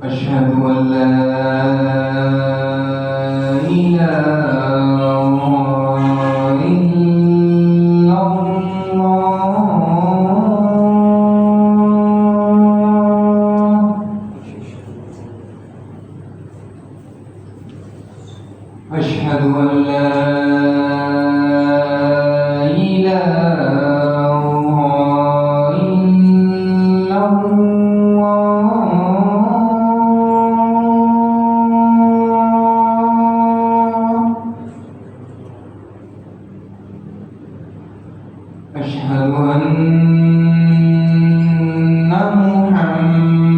أشهد أن لا إله إلا الله. أشهد أن لا إله إلا الله. أشهد أن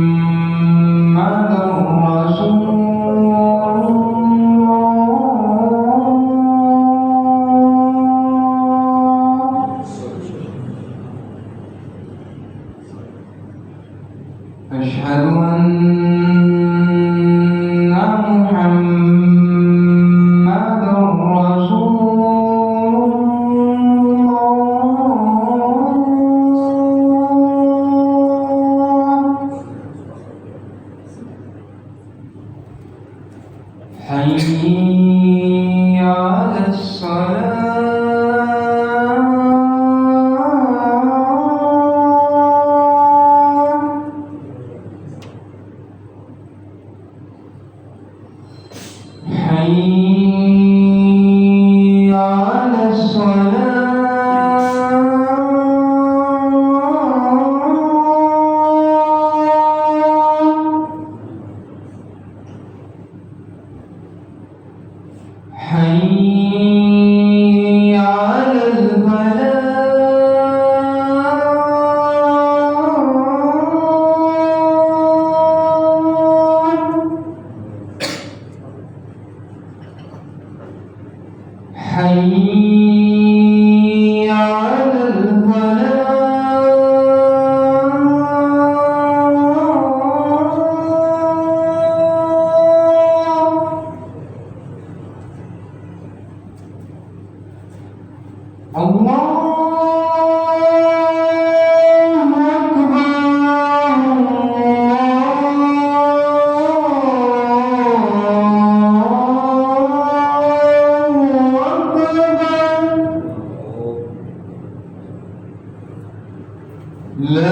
محمدًا رسول الله. أشهد أن محمدًا رسول الله. حي على الصلاة. حي على الصلاة. حي على الفلاح. حي على الفلاح. الله أكبر. لا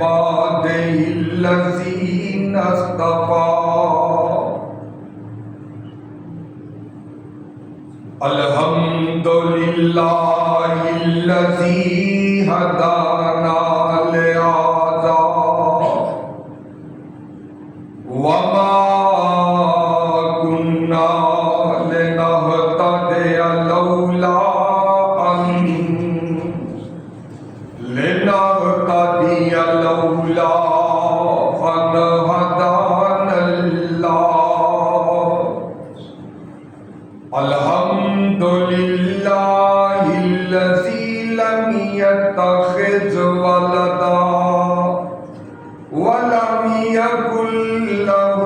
عباده الذين اصطفى الحمد لله الذي هدانا لهذا وما كنا لنهتدي لولا أن هدانا الله الحمد لله الذي لم يتخذ ولدا ولم يكن له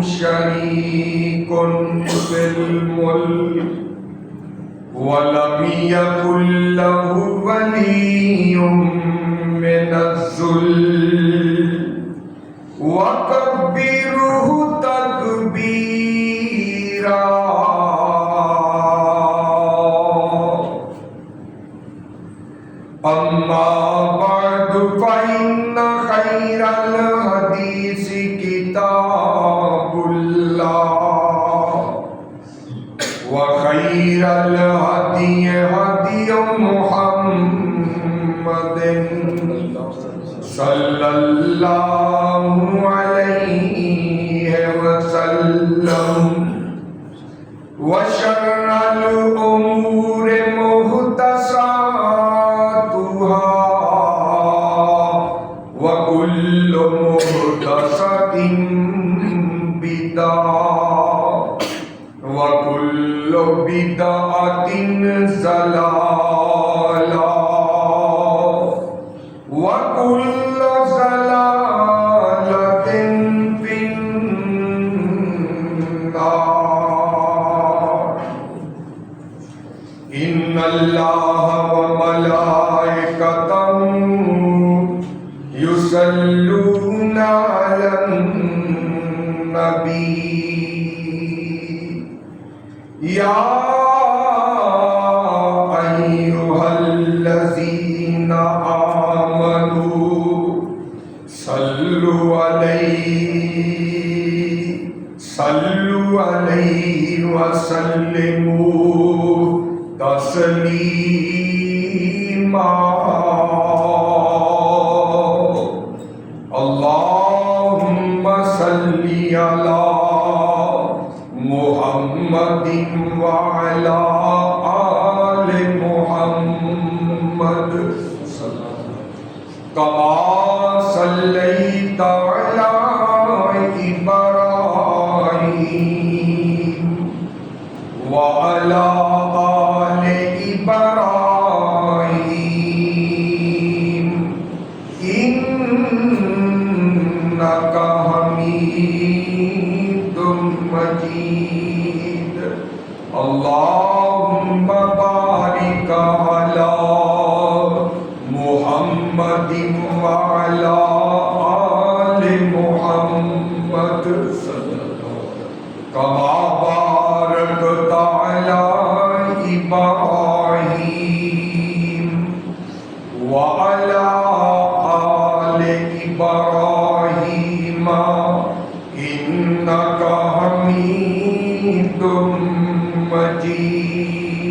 شريك في الملك ولم يكن له ولي من الذل وكبره تكبيرا أما بعد فإن خير الحديث كتاب الله وخير الهدي هدي محمد صلى الله عليه وسلم وشر الأمور محدثاتها وكل محدثة بدعة وكل بدعة ضلالة وكل ضلالة في النار إن الله وملائكته يصلون على النبي يا أيها الذين آمنوا صلوا عليه وسلموا تسليما اللهم صل على محمد وعلى آل محمد كما صليت على إبراهيم وعلى آل إبراهيم إنك حميد مجيد اللهم بارك على محمد وعلى آل محمد كما باركت على إبراهيم وعلى آل إبراهيم إنك حميد مجيد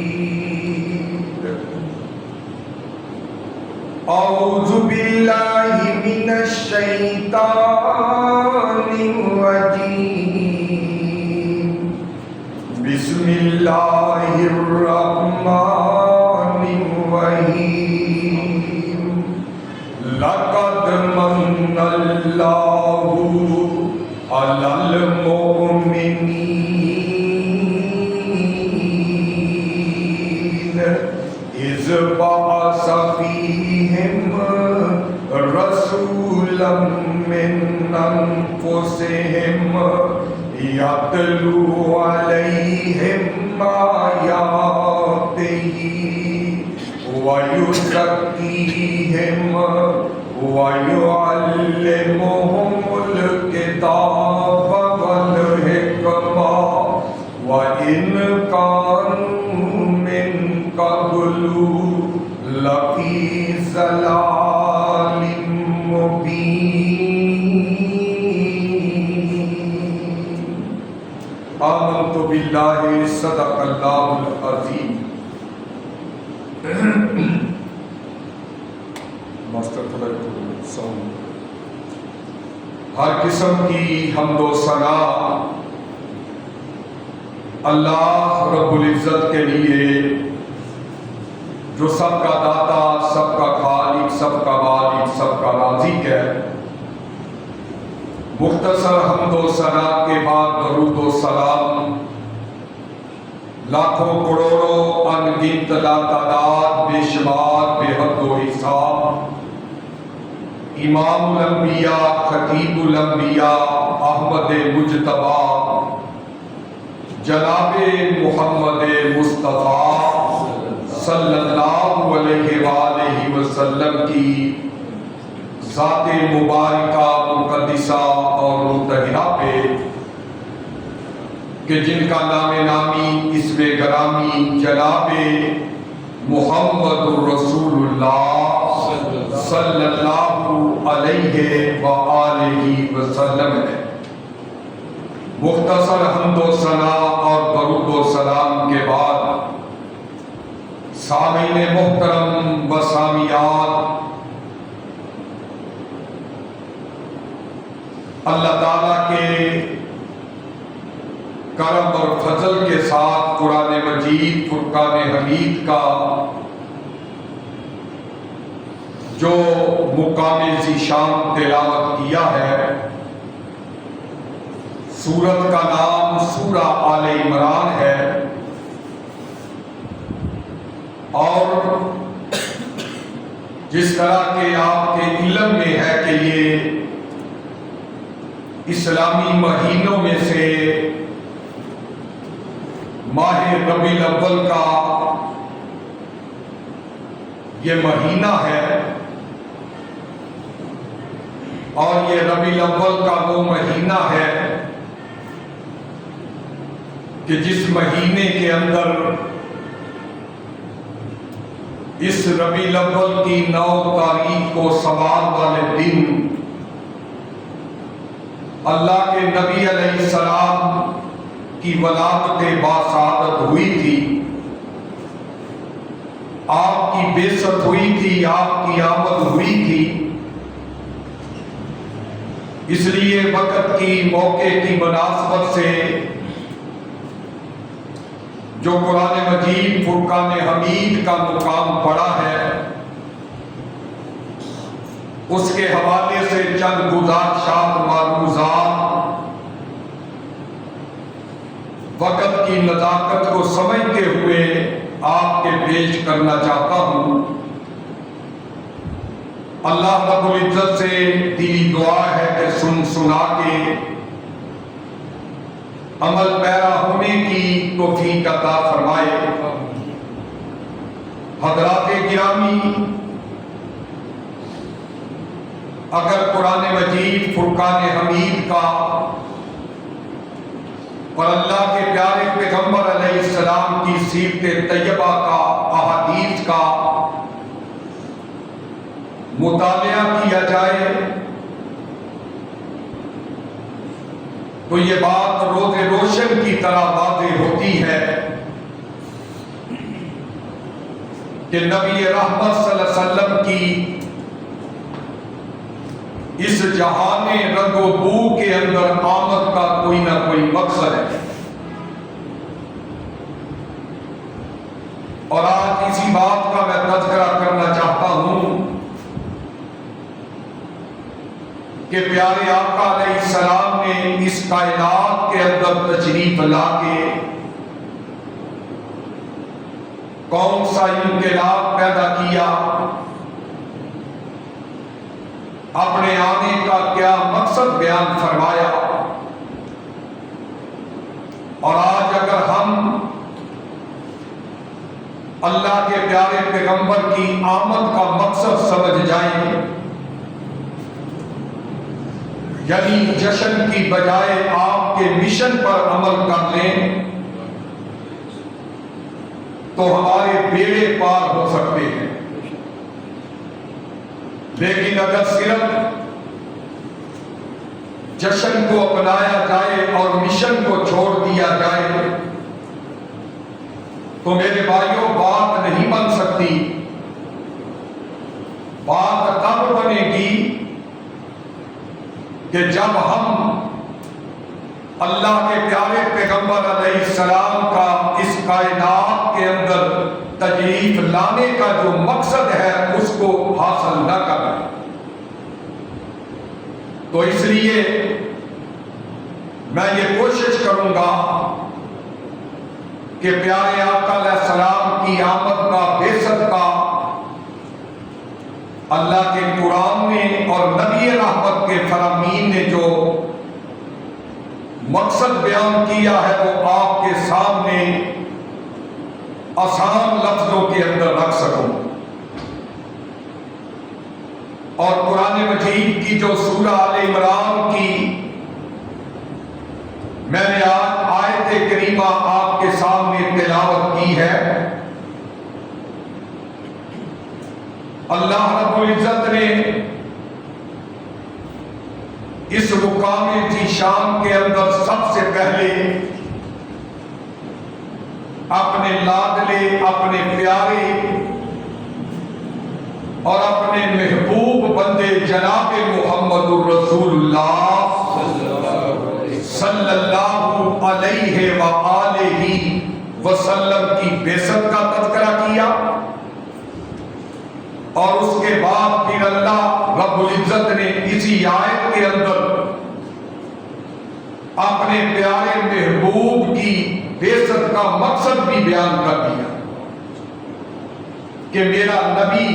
أعوذ بالله من الشيطان الرجيم بسم الله الرحمن الرحيم لقد من الله على المؤمنين إذ بعث فيهم رسولا من أنفسهم يتلو عليهم آياته ويزكيهم ويعلمهم الكتاب والحكمة وإن كانوا من قبل لفي ضلال باللہ صدق اللہ العظیم۔ ماسٹر تھوڑا ساؤنڈ۔ ہر قسم کی حمد و ثنا اللہ رب العزت کے لیے، جو سب کا داتا، سب کا خالق، سب کا مالک، سب کا رازق ہے۔ مختصر حمد و ثنا کے بعد درود و سلام لاکھوں کروڑوں ان گنت لاتعداد بے شمار بے حد و حساب امام الانبیاء خطیب الانبیاء احمد مجتبی جناب محمد مصطفیٰ صلی اللہ علیہ وآلہ وسلم کی ذات مبارکہ مقدسہ اور مطہرہ پہ، کہ جن کا نام نامی اسم گرامی جناب محمد رسول اللہ صلی اللہ علیہ وآلہ وسلم ہے۔ مختصر حمد و ثنا اور درود و سلام کے بعد سامعین محترم و سامعات، اللہ تعالیٰ کے کرم اور فضل کے ساتھ قرآن مجید فرقان حمید کا جو مقام ذیشان تلاوت کیا ہے، سورت کا نام سورہ آل عمران ہے، اور جس طرح کہ آپ کے علم میں ہے کہ یہ اسلامی مہینوں میں سے ماہ ربیع الاول کا یہ مہینہ ہے، اور یہ ربیع الاول کا وہ مہینہ ہے کہ جس مہینے کے اندر اس ربیع الاول کی 9 تاریخ کو سوال والے دن اللہ کے نبی علیہ السلام کی ولادت باسعادت ہوئی تھی، آپ کی بعثت ہوئی تھی، آپ کی آمد ہوئی تھی۔ اس لیے وقت کی موقع کی مناسبت سے جو قرآن مجید فرقان حمید کا مقام پڑا ہے، اس کے حوالے سے چند گزارشات معروضات وقت کی نزاکت کو سمجھتے ہوئے آپ کے پیش کرنا چاہتا ہوں۔ اللہ رب العزت سے دلی دعا ہے کہ سنا کے عمل پیرا ہونے کی توفیق عطا فرمائے۔ حضرات گرامی، اگر قرآن مجید فرقان حمید کا اور اللہ کے پیارے پیغمبر علیہ السلام کی سیرت طیبہ کا، احادیث کا مطالعہ کیا جائے تو یہ بات روز روشن کی طرح واضح ہوتی ہے کہ نبی رحمت صلی اللہ علیہ وسلم کی اس جہان رنگ و بو کے اندر آمد کا کوئی نہ کوئی مقصد ہے، اور آج اسی بات کا میں تذکرہ کرنا چاہتا ہوں کہ پیارے آقا علیہ السلام نے اس کائنات کے اندر تشریف لا کے کون سا انقلاب پیدا کیا، اپنے آنے کا کیا مقصد بیان فرمایا، اور آج اگر ہم اللہ کے پیارے پیغمبر کی آمد کا مقصد سمجھ جائیں، یعنی جشن کی بجائے آپ کے مشن پر عمل کر لیں، تو ہمارے بیڑے پار ہو سکتے ہیں۔ لیکن اگر صرف جشن کو اپنایا جائے اور مشن کو چھوڑ دیا جائے تو میرے بھائیوں بات نہیں بن سکتی. بات تب بنے گی کہ جب ہم اللہ کے پیارے پیغمبر علیہ السلام کا اس کائنات کے اندر تشریف لانے کا جو مقصد ہے اس کو حاصل نہ کریں. تو اس لیے میں یہ کوشش کروں گا کہ پیارے آقا علیہ السلام کی آمد کا، بعثت کا اللہ کے قرآن نے اور نبی رحمت کے فرامین نے جو مقصد بیان کیا ہے وہ آپ کے سامنے آسان لفظوں کے اندر رکھ سکوں. اور قرآن مجید کی جو سورہ آل عمران کی میں نے آج آیت کریمہ آپ کے سامنے تلاوت کی ہے، اللہ رب العزت نے اس مقام کی شان کے اندر سب سے پہلے اپنے لاڈلے، اپنے پیارے اور اپنے محبوب بندے جناب محمد الرسول اللہ صلی اللہ علیہ وآلہ وسلم کی بعثت کا تذکرہ کیا. اور اس کے بعد پھر اللہ رب العزت نے اسی آیت کے اندر اپنے پیارے محبوب کی بعثت کا مقصد بھی بیان کر دیا کہ میرا نبی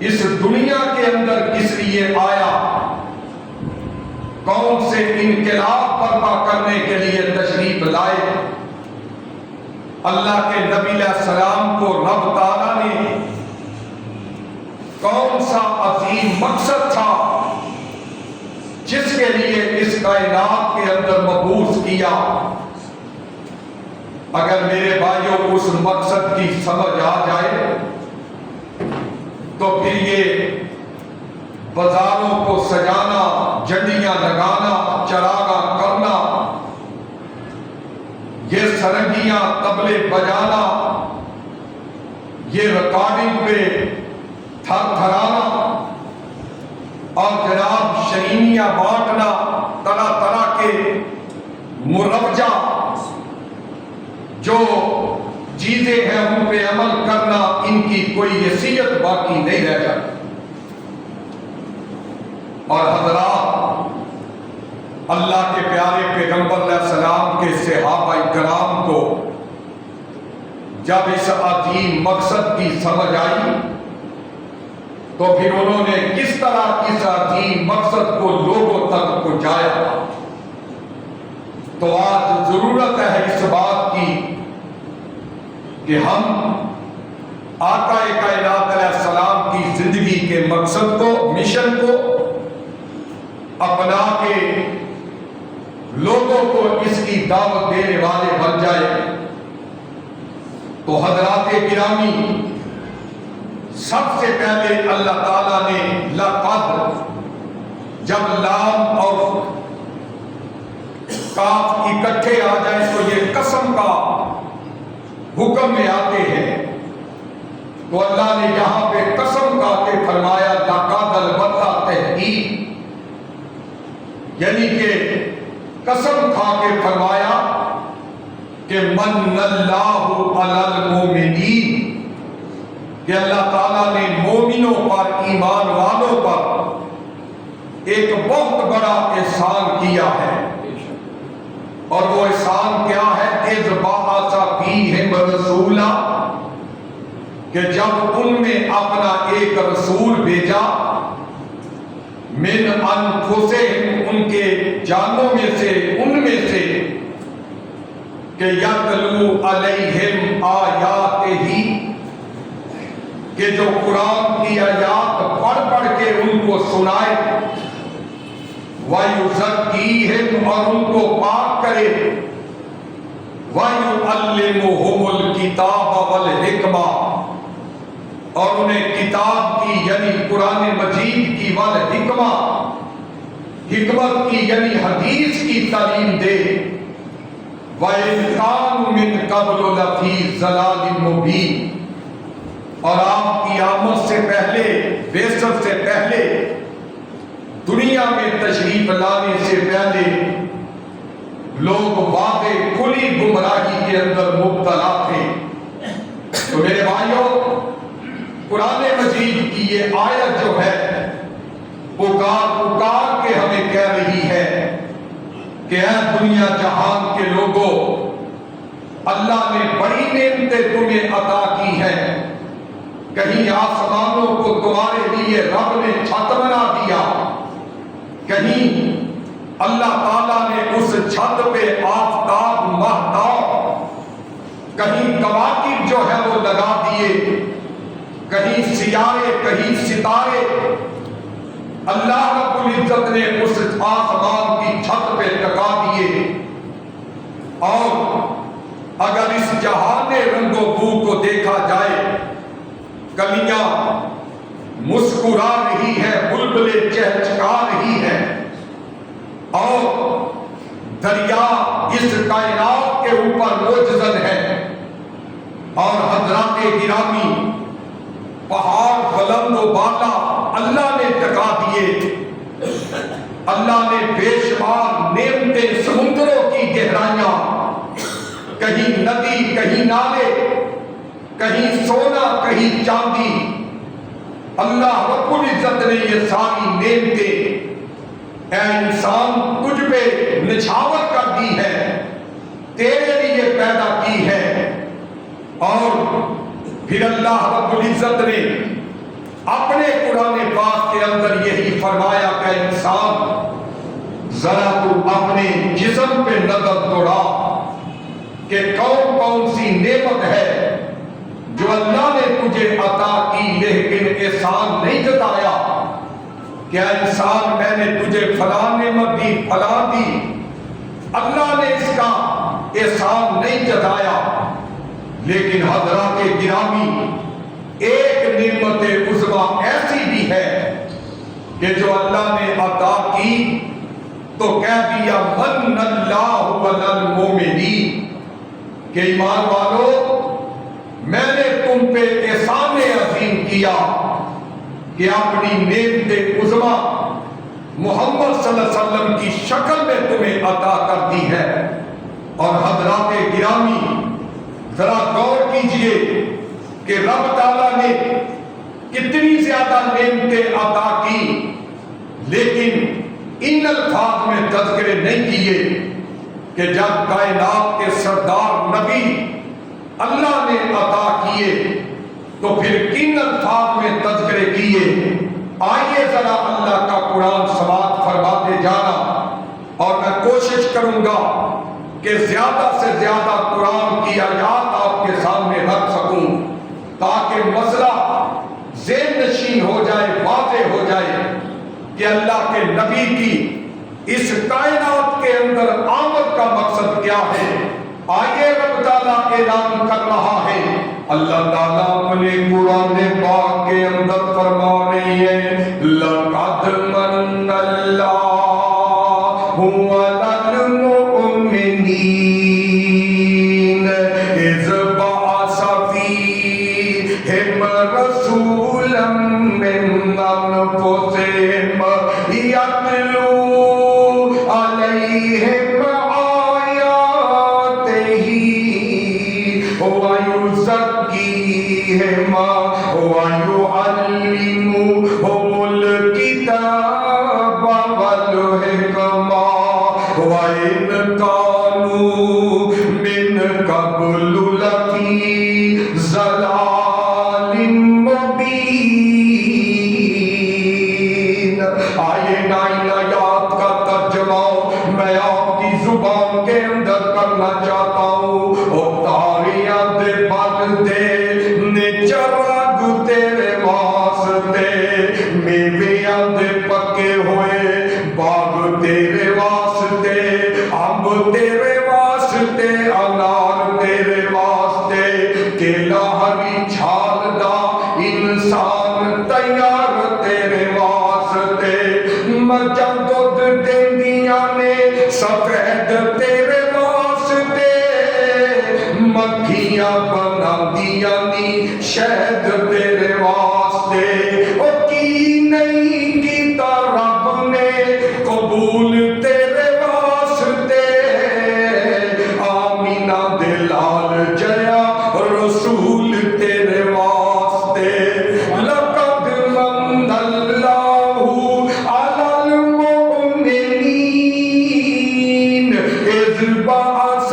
اس دنیا کے اندر کس لیے آیا، کون سے انقلاب برپا کرنے کے لیے تشریف لائے. اللہ کے نبی علیہ السلام کو رب تعالیٰ نے کون سا عظیم مقصد تھا جس کے لیے اس کائنات کے اندر مبعوث کیا. اگر میرے بھائیوں اس مقصد کی سمجھ آ جائے تو پھر یہ بازاروں کو سجانا، جھنڈیاں لگانا، چراغاں کرنا، یہ سرنگیاں طبلے بجانا، یہ ریکارڈنگ پہ تھر تھرانا اور جناب شرینیاں بانٹنا، طرح طرح کے مروجہ جو چیزیں ہیں ان پہ عمل کرنا، ان کی کوئی حیثیت باقی نہیں رہ جاتی. اور حضرات، اللہ کے پیارے پیغمبر علیہ السلام کے صحابہ کرام کو جب اس عظیم مقصد کی سمجھ آئی تو پھر انہوں نے کس طرح اس عظیم مقصد کو لوگوں تک پہنچایا. تو آج ضرورت ہے اس بات کی کہ ہم آقا کائنات علیہ السلام کی زندگی کے مقصد کو، مشن کو اپنا کے لوگوں کو اس کی دعوت دینے والے بن جائے. تو حضرات گرامی، سب سے پہلے اللہ تعالیٰ نے لقد، جب لام اور کاف اکٹھے آ جائیں تو یہ قسم کا حکم میں آتے ہیں. تو اللہ نے یہاں پہ قسم کھا کے فرمایا لقد، البتہ تحقیق، یعنی کہ قسم کھا کے فرمایا کہ من اللہ علی المومنین، کہ اللہ تعالیٰ نے مومنوں پر، ایمان والوں پر ایک بہت بڑا احسان کیا ہے. اور وہ احسان کیا ہے؟ اذ بعث فیہم رسولا، کہ جب ان میں اپنا ایک رسول بھیجا، من انفسہم، ان کے جانوں میں سے، ان میں سے، کہ یتلو علیہم آیاتہ، کہ جو قرآن کی آیات پڑھ پڑھ کے ان کو سنائے، وَيُزَكِّيهِمْ، اور ان کو پاک کرے، وَيُعَلِّمُهُمُ الْكِتَابَ وَالْحِكْمَةَ، اور انہیں کتاب کی یعنی قرآن مجید کی والحکمہ، حکمت کی یعنی حدیث کی تعلیم دے، وَإِنْ كَانُوا مِنْ قَبْلُ لَفِي ضَلَالٍ مُبِينٍ، اور آپ کی آمد سے پہلے، بعثت سے پہلے، دنیا میں تشریف لانے سے پہلے لوگ واضح کھلی گمراہی کے اندر مبتلا تھے۔ تو میرے بھائیوں، قرآن مجید کی یہ آیت جو ہے پکار کے ہمیں کہہ رہی ہے کہ اے دنیا جہان کے لوگوں، اللہ نے بڑی نعمتیں تمہیں عطا کی ہیں۔ کہیں آسمانوں کو تمہارے لیے رب نے چھت بنا دیا، کہیں اللہ تعالیٰ نے اس چھت پہ آفتاب، ماہتاب، کہیں کواکب جو ہے وہ لگا دیے، کہیں سیارے، کہیں ستارے اللہ رب العزت نے اس آسمان کی چھت پہ ٹکا دیے۔ اور اگر اس جہان رنگ و بو کو دیکھا جائے، کلیاں مسکرا رہی ہے، بلبلیں چہچہا رہی ہے، اور دریا اس کائنات کے اوپر معجزن ہے، اور حضرات گرامی پہاڑ بلند و بالا اللہ نے ٹکا دیے۔ اللہ نے بے شمار نعمتیں، سمندروں کی گہرائیاں، کہیں ندی، کہیں نالے، کہیں سونا، کہیں چاندی، اللہ رب العزت نے یہ ساری نعمتیں اے انسان تجھ پہ نچھاور کر دی ہے، تیرے لیے پیدا کی ہے۔ اور پھر اللہ رب العزت نے اپنے قرآن پاک کے اندر یہی فرمایا کہ انسان ذرا تو اپنے جسم پہ نظر دوڑا کہ کون کون سی نعمت ہے جو اللہ نے تجھے عطا کی، لیکن احسان نہیں جتایا کہ انسان میں نے تجھے فلاں نعمت دی، فلاں دی، اللہ نے اس کا احسان نہیں جتایا۔ لیکن حضرات گرامی، ایک نعمت عظمیٰ ایسی بھی ہے کہ جو اللہ نے عطا کی تو کہہ دیا من اللہ علی المومنین، کہ ایمان والو میں نے تم پہ احسان عظیم کیا کہ اپنی نعمت عظمیٰ محمد صلی اللہ علیہ وسلم کی شکل میں تمہیں عطا کر دی ہے۔ اور حضرات گرامی ذرا غور کیجئے کہ رب تعالیٰ نے کتنی زیادہ نعمتیں عطا کی، لیکن ان الفاظ میں تذکرے نہیں کیے کہ جب کائنات کے سردار نبی اللہ نے عطا کیے تو پھر کن الفاظ میں تذکرے کیے۔ آئیے ذرا اللہ کا قرآن سماعت فرماتے جانا، اور میں کوشش کروں گا کہ زیادہ سے زیادہ قرآن کی آیات آپ کے سامنے رکھ سکوں تاکہ مسئلہ ذہن نشین ہو جائے، واضح ہو جائے کہ اللہ کے نبی کی اس کائنات کے اندر آمد کا مقصد کیا ہے۔ آئیے رب تعالیٰ اعلان کر رہا ہے، اللہ تعالیٰ اپنے قرآن پاک کے اندر فرما رہی ہے لَقَدْ مَنَّ اللَّهُ عَلَى الْمُؤْمِنِينَ إِذْ بَعَثَ فِيهِمْ رَسُولًا مِّنْ أَنفُسِهِمْ يَتْلُو عَلَيْهِمْ وَيُزَكِّيهِمْ وَيُعَلِّمُهُمُ الْكِتَابَ وَالْحِكْمَةَ وَإِنْ كَانُوا مِنْ قَبْلُ لَفِي ضَلَالٍ مُبِينٍ۔ آئے نائن آیات کا ترجمہ میں آپ کی زبان کے اندر کرنا چاہتا ہوں۔ اور تاریاں دے بلدے نے چراغ تیرے واسطے، میویاں دے پکے ہوئے باغ تیرے واسطے، امب تیرے واسطے، انار تیرے واسطے، کیلا ہری چھال دا انسان تیار تیرے واسطے، مجھا دودھ دیندیاں نے سفید تیرے واسطے، جھولیاں بنا دیا نی شہد تیرے واسطے او کی نہیں کیتا رب نے قبول تیرے واسطے آمینہ دے لال جیا رسول تیرے واسطے لقد من اللہ علی المؤمنین اذ بعث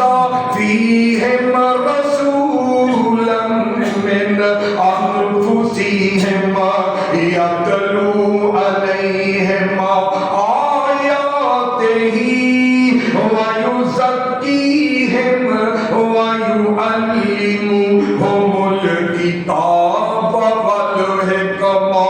فیہم رسولا من انفسہم یتلو علیہم آیاتہ ویزکیہم ویعلمہم الکتاب والحکمہ۔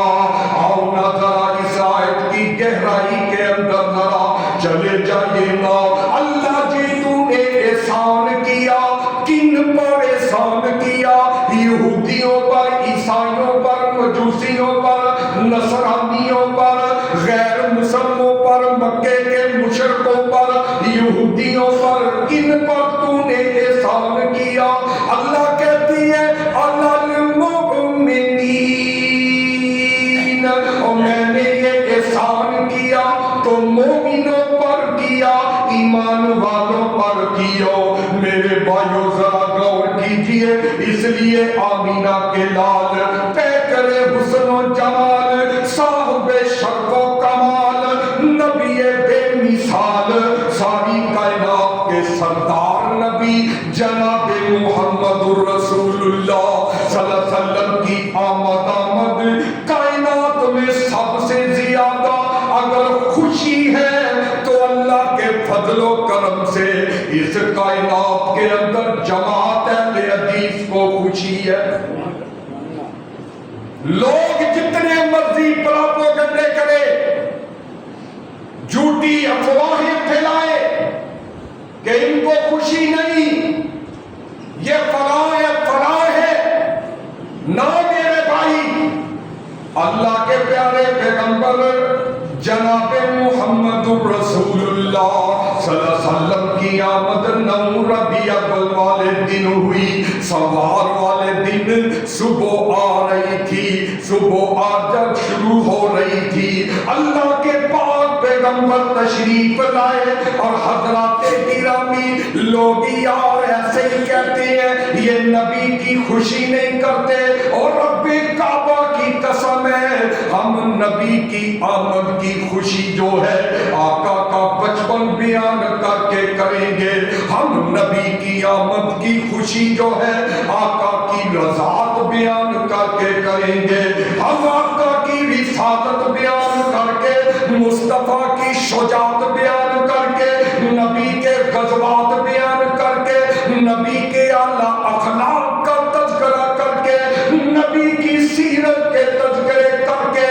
آؤ نہ ذرا اس آیت کی گہرائی کے اندر ذرا چلے جائیے نا۔ اللہ جی تو نے احسان کیا، کن پر احسان کیا؟ یہودیوں پر، عیسائیوں پر، مجوسیوں پر، نصرانیوں پر، غیر مسلموں پر، مکے کے مشرکوں پر، یہودیوں پر، کن پر تو نے احسان کیا؟ اللہ کہتی ہے علی المؤمنین، اور میں نے یہ احسان کیا تو مومنوں پر کیا، ایمان والوں پر کیا۔ میرے بھائیو ذرا غور کیجئے، اس لیے آمینہ کے لال پیکر حسن و جمال، صاحب شرف و کمال، نبی بے مثال، ساری کائنات کے سردار نبی جناب محمد الرسول اللہ صلی اللہ علیہ وسلم کی آمد کائنات میں سب سے زیادہ اگر خوشی ہے تو اللہ کے فضل و کرم سے اس کائنات کے اندر جماعت اہل حدیث کو خوشی ہے۔ لوگ جتنے مرضی پراپوگنڈے کرے، جھوٹی افواہیں پھیلائے کہ ان کو خوشی نہیں، یہ فلاں ہے فلاں ہے، نہ میرے بھائی، اللہ کے پیارے پیغمبر جناب محمد رسول اللہ صلی اللہ علیہ وسلم کی آمد 9 ربیع الاول والے دن ہوئی، سوار والے دن صبح آ رہی تھی، صبح آج جب شروع ہو رہی تھی، اللہ کے پاک پیغمبر تشریف لائے اور حضرات گرامی لوگ یار ایسے ہی کہتے ہیں یہ نبی کی خوشی نہیں کرتے، اور رب کعبہ کی قسم ہے ہم نبی کی آمد کی خوشی جو ہے آقا کا بچپن بیان کر کے کریں گے، ہم نبی کی آمد کی خوشی جو ہے آقا کی رضاعت بیان کر کے کریں گے، ہم آقا کی رسالت بیان کر کے، مصطفیٰ کی شجاعت بیان کر کے، نبی کے غزوات بیان کر کے، نبی کے اعلیٰ اخلاق کا تذکرہ کر کے، نبی کی سیرت کے تذکرے کر کے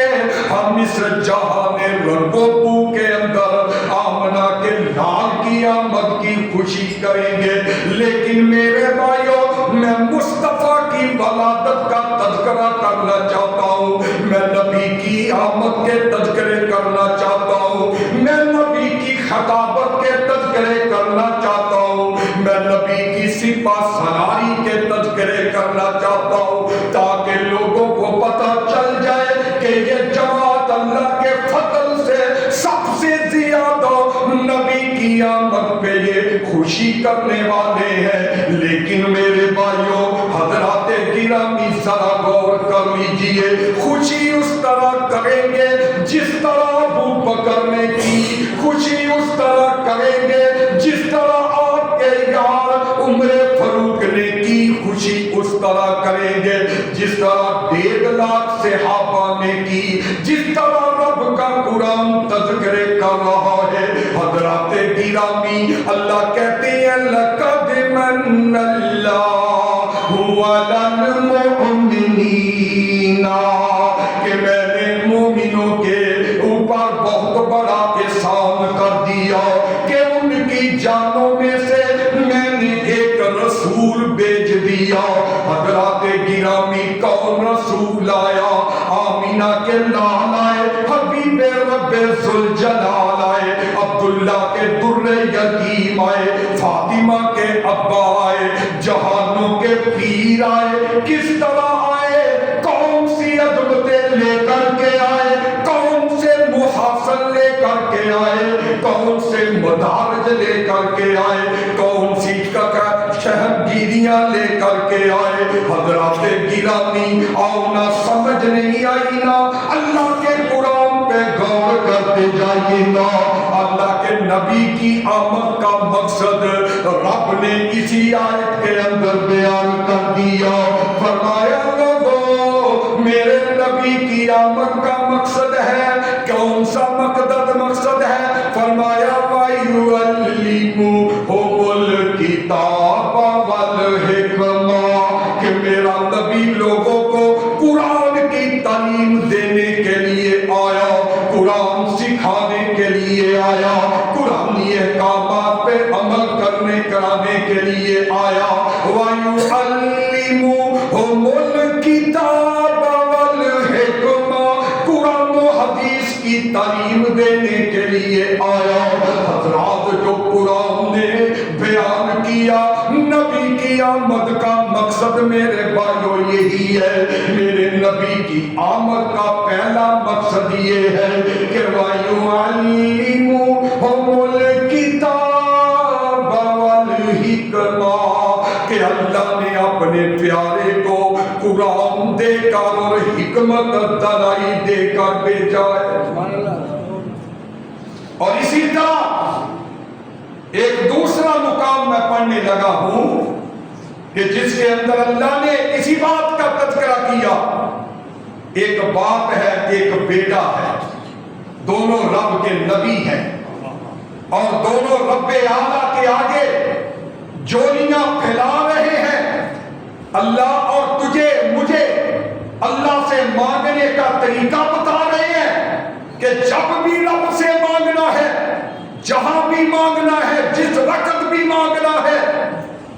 ہم اس جہان رنگ و بو کے اندر آمنہ کے لال کی آمد کی خوشی کریں گے۔ لیکن میرے بھائیوں، میں مصطفیٰ کی ولادت کا تذکرہ کرنا چاہتا ہوں، میں نبی کی آمد کے تذکرے کرنا چاہتا ہوں، میں نبی کی خطابت کے تذکرے کرنا چاہتا ہوں، میں نبی کی سپہ سالاری کے تذکرے کرنا چاہتا ہوں، تاکہ لوگوں کو پتہ چل جائے کہ یہ جماعت اللہ کے فضل سے سب سے زیادہ نبی کی آمد پہ یہ خوشی کرنے والے ہیں۔ لیکن میرے بھائیوں حضرات گرامی ذرا غور کر لیجئے، خوشی اس طرح کریں گے جس طرح ابو بکر نے کی، خوشی اس طرح کریں گے جس طرح آپ کے یار عمر فاروق نے کی، خوشی اس طرح کریں گے جس طرح 1.5 لاکھ صحابہ نے کی، جس طرح رب کا قرآن تذکرے کر رہا ہے۔ حضرات گرامی اللہ کہتے ہیں لقد من اللہ علی المؤمنین، کہ میں نے مومنوں کے اوپر بہت بڑا احسان کر دیا کہ ان کی جانوں میں سے میں نے ایک رسول بھیج دیا۔ حضرات گرامی کون رسول آیا؟ آمینہ کے لال آئے، حبیب رب ذوالجلال آئے، عبداللہ کے در یتیم آئے، فاطمہ کے ابا آئے، جہانوں کے پیر آئے، کس طرح آئے، کون سی عظمتیں لے کر کے آئے، کون سے محاسن لے کر کے آئے، کون سے مدارج لے کر کے آئے، کون سی شہنگیریاں لے کر کے آئے۔ حضرات گرامی، آؤ نہ سمجھ نہیں آئی نا، اللہ کے قرآن پہ غور کرتے جائیے نا۔ اللہ کے نبی کی آمد کا مقصد رب نے اسی آیت کے اندر بیان کر دیا، فرمایا لوگو میرے نبی کی آمد کا مقصد ہے، کون سا مقصد ہے؟ فرمایا وَيُعَلِّمُهُمُ الْكِتَابَ وَالْحِکْمَةَ، کہ میرا نبی لوگوں کو قرآن کی تعلیم دینے کے لیے آیا، قرآن سکھانے کے لیے آیا، قرآنی احکامات پہ عمل کرانے کے لیے آیا۔ وَيُعَلِّمُهُمُ الْكِتَابَ وَالْحِکْمَةَ، قرآن و حدیث کی تعلیم دینے کے لیے آیا۔ حضرات جو قرآن نے بیان کیا، نبی کی آمد کا مقصد میرے بھائیو یہی ہے۔ میرے نبی کی آمد کا پہلا مقصد یہ ہے کہ وَيُعَلِّمُهُمُ الْكِتَابَ وَالْحِکْمَةَ، کہ اللہ نے اپنے پیارے کو قرآن دے کر اور حکمت دلائی دے کر بھیجا ہے۔ اور اسی طرح ایک دوسرا مقام میں پڑھنے لگا ہوں کہ جس کے اندر اللہ نے اسی بات کا تذکرہ کیا، ایک باپ ہے ایک بیٹا ہے، دونوں رب کے نبی ہیں، اور دونوں رب اعلیٰ کے آگے جولیاں پھیلا رہے ہیں۔ اللہ اور تجھے مجھے اللہ سے مانگنے کا طریقہ بتا رہے ہیں کہ جب بھی رب سے مانگنا ہے، جہاں بھی مانگنا ہے، جس وقت بھی مانگنا ہے،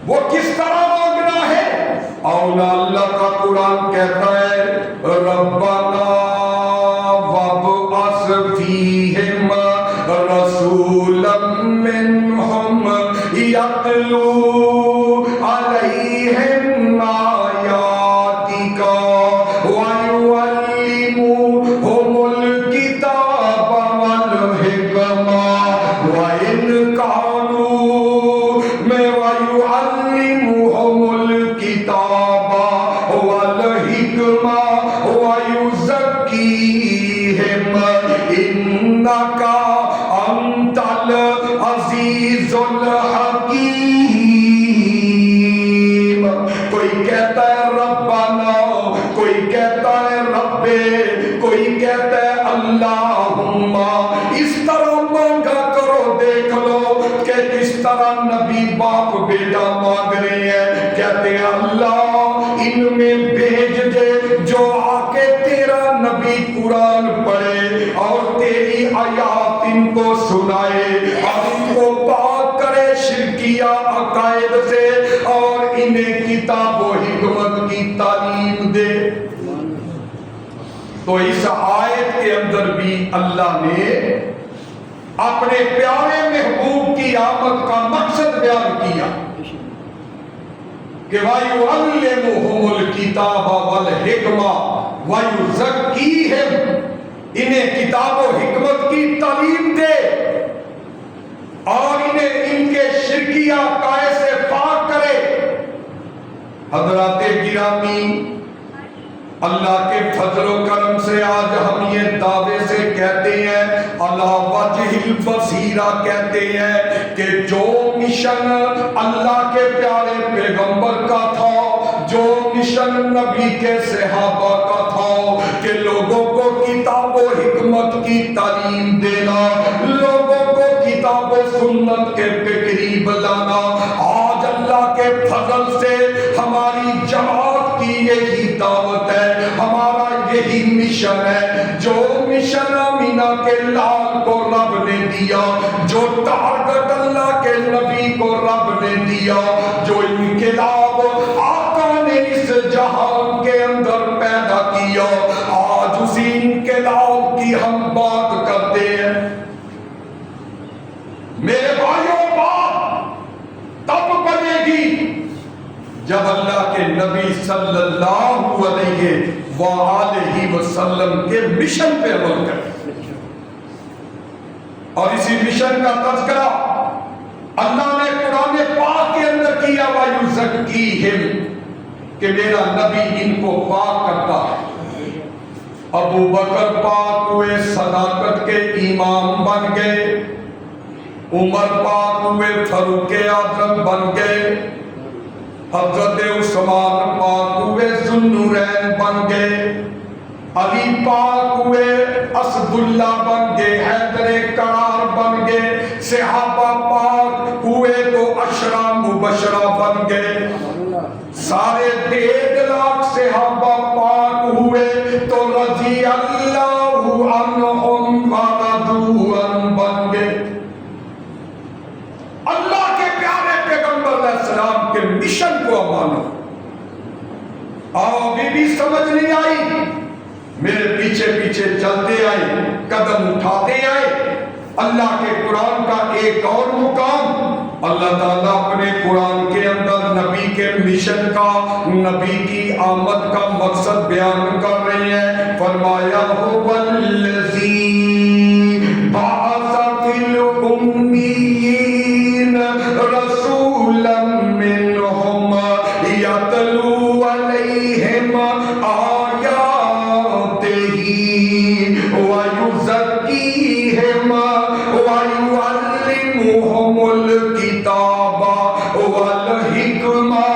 وہ کس طرح مانگنا ہے۔ اور اللہ کا قرآن کہتا ہے ربنا وابعث فیہم رسولا منہم یتلو علیہم آیاتک ویعلمہم الکتاب والحکمہ وَإِن كَانُوا وَيُعَلِّمُهُمُ الْكِتَابَ وَالْحِکْمَةَ وَيُزَكِّيهِمْ إِنَّكَ أَنْتَ الْعَزِيزُ الْحَکِیمُ۔ کوئی کہتا ہے ربنا، کوئی کہتا ہے ربے، کوئی کہتا ہے اللہم۔ اس طرح مانگا کرو، دیکھ لو کہ کس طرح نبی باپ بیٹا مانگ رہے ہیں، کہتے ہیں اللہ ان میں بھیج دے جو آ کے تیرا نبی قرآن پڑھے اور تیری آیات ان کو سنائے اور ان کو پاک کرے شرکیہ عقائد سے اور انہیں کتاب و حکمت کی تعلیم دے۔ تو اس آیت کے اندر بھی اللہ نے اپنے پیارے محبوب کی آمد کا مقصد بیان کیا کہ وَيُعَلِّمُهُمُ الْكِتَابَ وَالْحِکْمَةَ وَيُزَكِّيهِمْ، انہیں کتاب و حکمت کی تعلیم دے اور انہیں ان کے شرکیہ عقائد سے پاک کرے۔ حضرات گرامی، اللہ کے فضل و کرم سے آج ہم یہ دعوے سے کہتے ہیں، علی وجہ البصیرہ کہتے ہیں کہ جو مشن اللہ کے پیارے پیغمبر کا تھا، جو مشن نبی کے صحابہ کا تھا کہ لوگوں کو کتاب و حکمت کی تعلیم دینا، لوگوں کو کتاب و سنت کے قریب لانا، آج اللہ کے فضل سے ہماری جماعت کی یہی دعوت ہے، ہمارا یہی مشن ہے۔ جو مشن آمینہ کے لال کو رب نے دیا، جو ٹارگٹ اللہ کے نبی کو رب نے دیا، جو انقلاب آقا نے اس جہان کے اندر پیدا کیا، آج اسی انقلاب کی ہم بات جب اللہ کے نبی صلی اللہ علیہ وآلہ وسلم کے مشن پہ عمل کریں، اور اسی مشن کا تذکرہ اللہ نے قرآن پاک کے اندر کیا، وَيُزَكِّيهِمْ، کہ میرا نبی ان کو پاک کرتا ہے۔ ابو بکر پاک ہوئے، صداقت کے امام بن گئے، عمر پاک ہوئے، فاروق اعظم بن گئے، حضرت عثمان پاک ہوئے، ذوالنورین بن گئے، علی پاک ہوئے، اسد اللہ بن گئے، حیدر کرار بن گئے، صحابہ پاک ہوئے تو عشرہ مبشرہ بن گئے، سارے 1.5 لاکھ صحابہ پاک ہوئے تو رضی اللہ عنہم ورضوا عنہ بن گئے۔ اللہ کے پیارے پیغمبر علیہ السلام کے مشن کو مانو۔ ابھی بھی سمجھ نہیں آئی، میرے پیچھے پیچھے چلتے آئے، قدم اٹھاتے آئے۔ اللہ کے قرآن کا ایک اور مقام، اللہ تعالیٰ اپنے قرآن کے اندر نبی کے مشن کا، نبی کی آمد کا مقصد بیان کر رہے ہیں۔ فرمایا هو الذی بعث فی الأمیین رسولا منہم یتلو علیہم آیاتہ ویزکیہم وَيُعَلِّمُهُمُ الْكِتَابَ وَالْحِكْمَةَ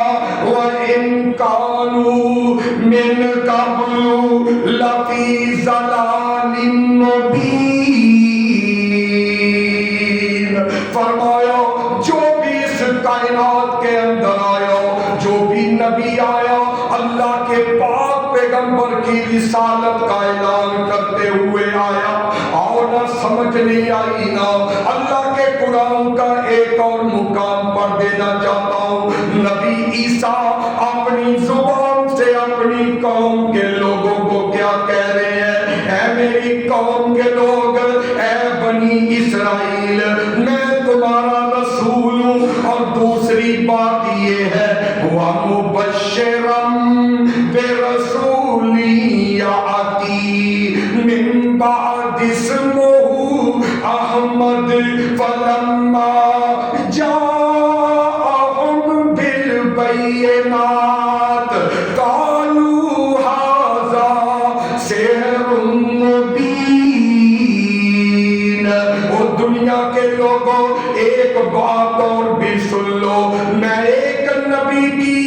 وَإِنْ كَانُوا مِنْ قَبْلُ لَفِي ضَلَالٍ مُبِينٍ۔ فرمایا جو بھی اس کائنات کے اندر آیا، جو بھی نبی آیا، اللہ کے پاک پیغمبر کی رسالت کا اعلان کرتے ہوئے آیا، اور نہ سمجھ نہیں آئی نا اللہ کے قرآن کا ایک اور مقام پڑھ دینا چاہتا ہوں۔ نبی عیسیٰ اپنی زبان سے اپنی قوم کے لوگوں کو کیا کہہ رہے ہیں؟ اے میری قوم کے لوگ، اے بنی اسرائیل، میں تمہارا رسول ہوں، اور دوسری بات یہ ہے وَمُبَشِّرًا بِرَسُولٍ يَأْتِي مِن بَعْدِ اسْمُهُ أَحْمَدُ فَلَمَّا جَاءَهُم بِالْبَيِّنَاتِ قَالُوا هَذَا سِحْرٌ مُبِينٌ۔ اور دنیا کے لوگوں ایک بات اور بھی سن لو، میں ایک نبی کی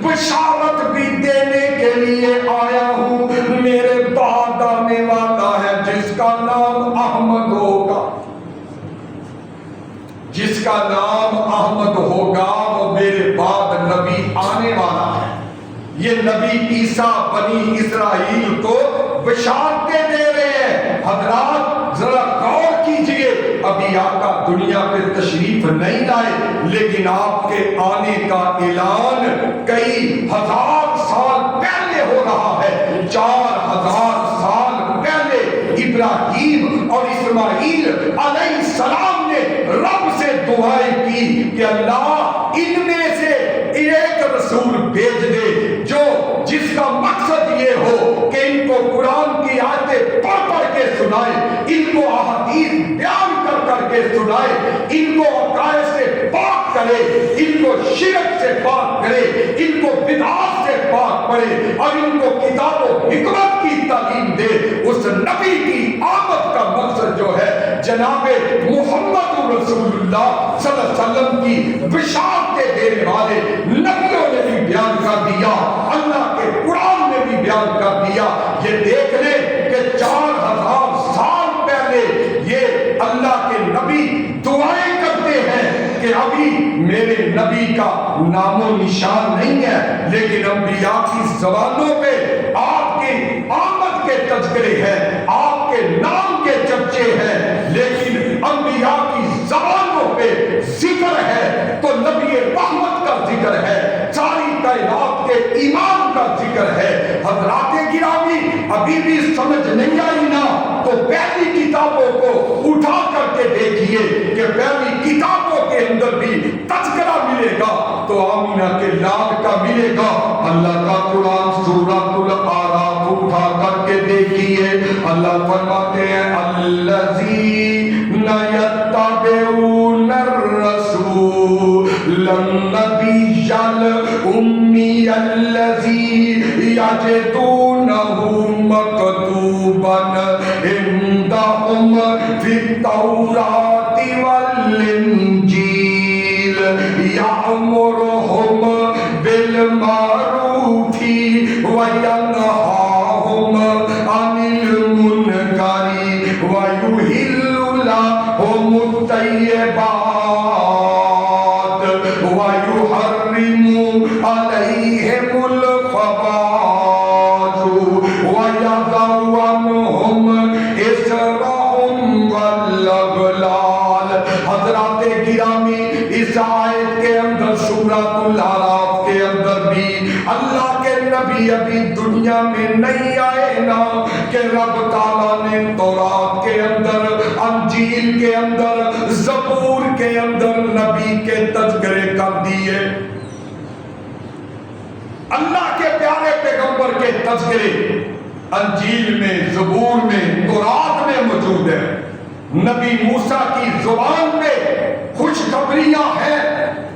بشارت بھی دینے کے لیے آیا ہوں، میرے بعد آنے والا ہے جس کا نام احمد ہوگا، جس کا نام احمد ہوگا، وہ میرے بعد نبی آنے والا ہے۔ یہ نبی عیسیٰ بنی اسرائیل کو بشارتیں دے رہے ہیں۔ حضرات ذرا غور کیجئے، ابھی آقا دنیا پہ تشریف نہیں لائے، لیکن آپ کے آنے کا اعلان کئی ہزار سال پہلے ہو رہا ہے۔ 4000 سال پہلے ابراہیم اور اسماعیل علیہ السلام نے رب سے دعائیں کی کہ اللہ ان میں سے ایک رسول بھیج دے جو جس کا مقصد یہ ہو کہ ان کو قرآن کی آیتیں پڑھ پڑھ کے سنائے، ان کو احادیث بیان کر کر کے سنائے، ان کو عقائد سے پاک کرے، ان کو شرک سے پاک کرے، ان کو بدعات سے پاک کرے، اور ان کو کتاب و حکمت کی تعلیم دے۔ اس نبی کی آمد کا مقصد جو ہے جناب محمد رسول اللہ صلی اللہ علیہ وسلم کی بشارتیں دینے والے نبیوں نے بھی بیان کر دیا، اللہ کے قرآن نے بھی بیان کر دیا۔ یہ دیکھ لیں کہ 4000 سال پہلے یہ اللہ کے نبی دعائیں کرتے ہیں کہ ابھی میرے نبی کا نام و نشان نہیں ہے، لیکن انبیاء کی زبانوں پہ آپ کی آمد کے تذکرے ہیں، آپ کے نام کے چرچے ہیں، لیکن انبیاء کی زبانوں پہ ذکر ہے تو نبی رحمت کا ذکر ہے، ساری کائنات کے امام کا ذکر ہے۔ حضرات گرامی، ابھی بھی سمجھ نہیں آئی نا تو پہلی کتابوں کو اٹھا کر کے دیکھیے کہ پہلی کتابوں کے اندر بھی تذکرہ ملے گا تو آمینہ کے لال کا ملے گا۔ اللہ کا قرآن سورۃ الاعراف اٹھا کر کے دیکھیے، اللہ فرماتے ہیں الذین یتبعون الرسول النبی الامی الذی یجدونہ مکتوبا عندہم فی التوراۃ والانجیل یأمرہم بالمعروف وینہاہم عن المنکر ویحل لہم الطیبات ویحرم علیہم الخبائث ویضع عنہم إصرهم والأغلال۔ حضرات گرامی، اس آیت کے اندر سورۃ الاعراف کے اندر بھی اللہ کے نبی ابھی دنیا میں نہیں آئے نا کہ رب تعالیٰ نے تورات کے اندر، انجیل کے اندر، زبور کے اندر نبی کے تذکرے کر دیے۔ اللہ کے پیارے پیغمبر کے تذکرے انجیل میں، زبور میں، تورات میں موجود ہے۔ نبی موسیٰ کی زبان میں خوشخبریاں ہیں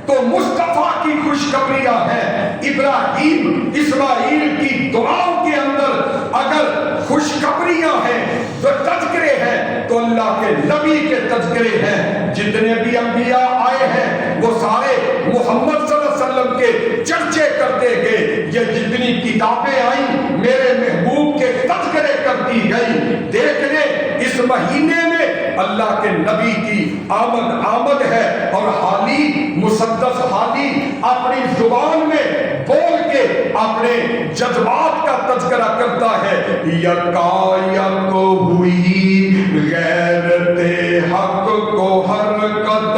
تو مصطفیٰ کی خوشخبریاں ہیں۔ ابراہیم اسماعیل کی دعاؤں کے اندر اگر خوشخبریاں ہیں تو تذکرے ہیں تو اللہ کے نبی کے تذکرے ہیں۔ جتنے بھی انبیاء آئے ہیں وہ سارے محمد صلی اللہ علیہ وسلم کے چرچے کرتے گئے۔ یہ جتنی کتابیں آئیں میرے محبوب کے تذکرے کرتی گئی۔ دیکھ لیں اس مہینے میں اللہ کے نبی کی آمد ہے اور حالی مسدس حالی اپنی زبان میں بول کے اپنے جذبات کا تذکرہ کرتا ہے۔ یکایک ہوئی غیرت حق کو حرکت،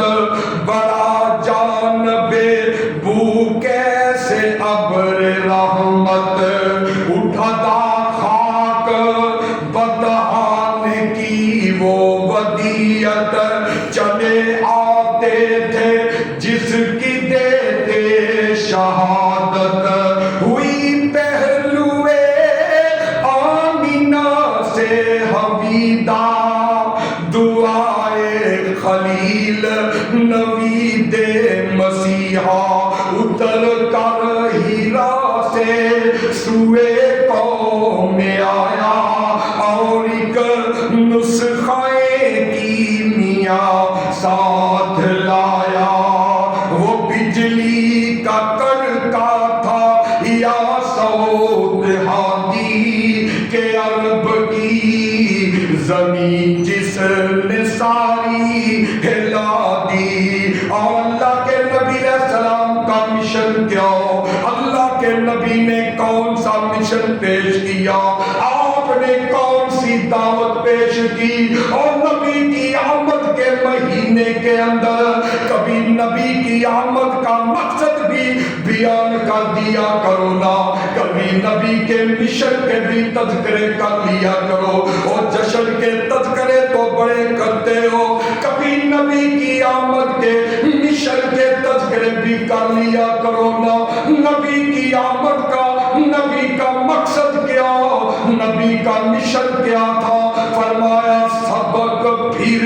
بڑا جانب بو کیسے ابر رحمت، اٹھتا خاک بدحان کی وہ ودیعت، چلے آتے تھے جس کی دیتے شہادت، ہوئی پہلوے آمینہ سے حویدہ، دعائے خلیل نوید مسیحا، اتر کر ہیرا سے سوئے قوم میں آیا، اور ایک نسخہ کیمیا ساتھ لایا، وہ بجلی کا کڑکا تھا یا صوت ہادی کہ عرب کی زمین جس نے ساری ہلا دی۔ اور اللہ کے نبی علیہ السلام کا مشن کیا؟ اللہ کے نبی نے کون سا مشن پیش کیا؟ آپ نے کون سی دعوت پیش کی؟ اور نبی کی آمد کے مہینے کے اندر کبھی نبی کی آمد کا مقصد بھی بیان کر دیا کرو نا، کبھی نبی کے مشن کے بھی تذکرے کر لیا کرو۔ اور جشن کے تذکرے تو بڑے کرتے ہو، کبھی نبی کی آمد کے مشن کے تذکرے بھی کر لیا کرو نا۔ نبی کی آمد کا، نبی کا مقصد کیا، نبی کا مشن کیا تھا؟ فرمایا سبق پھر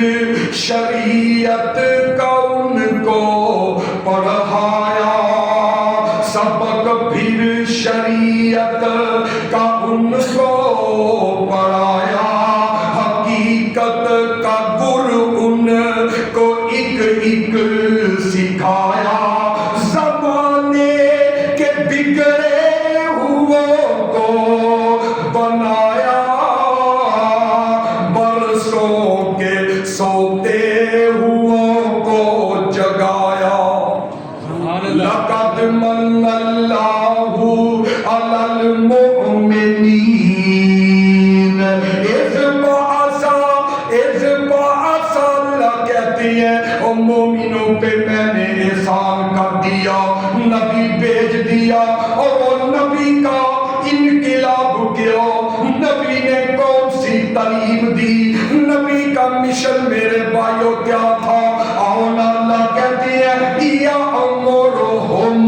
شریعت کا ان کو پڑھایا، سبق پھر شریعت کا ان کو پڑھایا، حقیقت کا گر ان کو ایک ایک سکھایا، زمانے کے بگڑے ہوئوں کو بنایا، برسوں کے سوتے ہوئوں کو جگایا۔ لقد من اللہ علی المؤمنین اذ بعث، اللہ کہتی ہے او مومنوں پہ میں نے احسان کر دیا، نبی بھیج دیا، اور وہ نبی کا انقلاب کیا۔ نبی نے کون سی تعلیم دی؟ نبی کا مشن میرے بھائیوں کیا تھا؟ اور اللہ کہتی ہے یا امرہم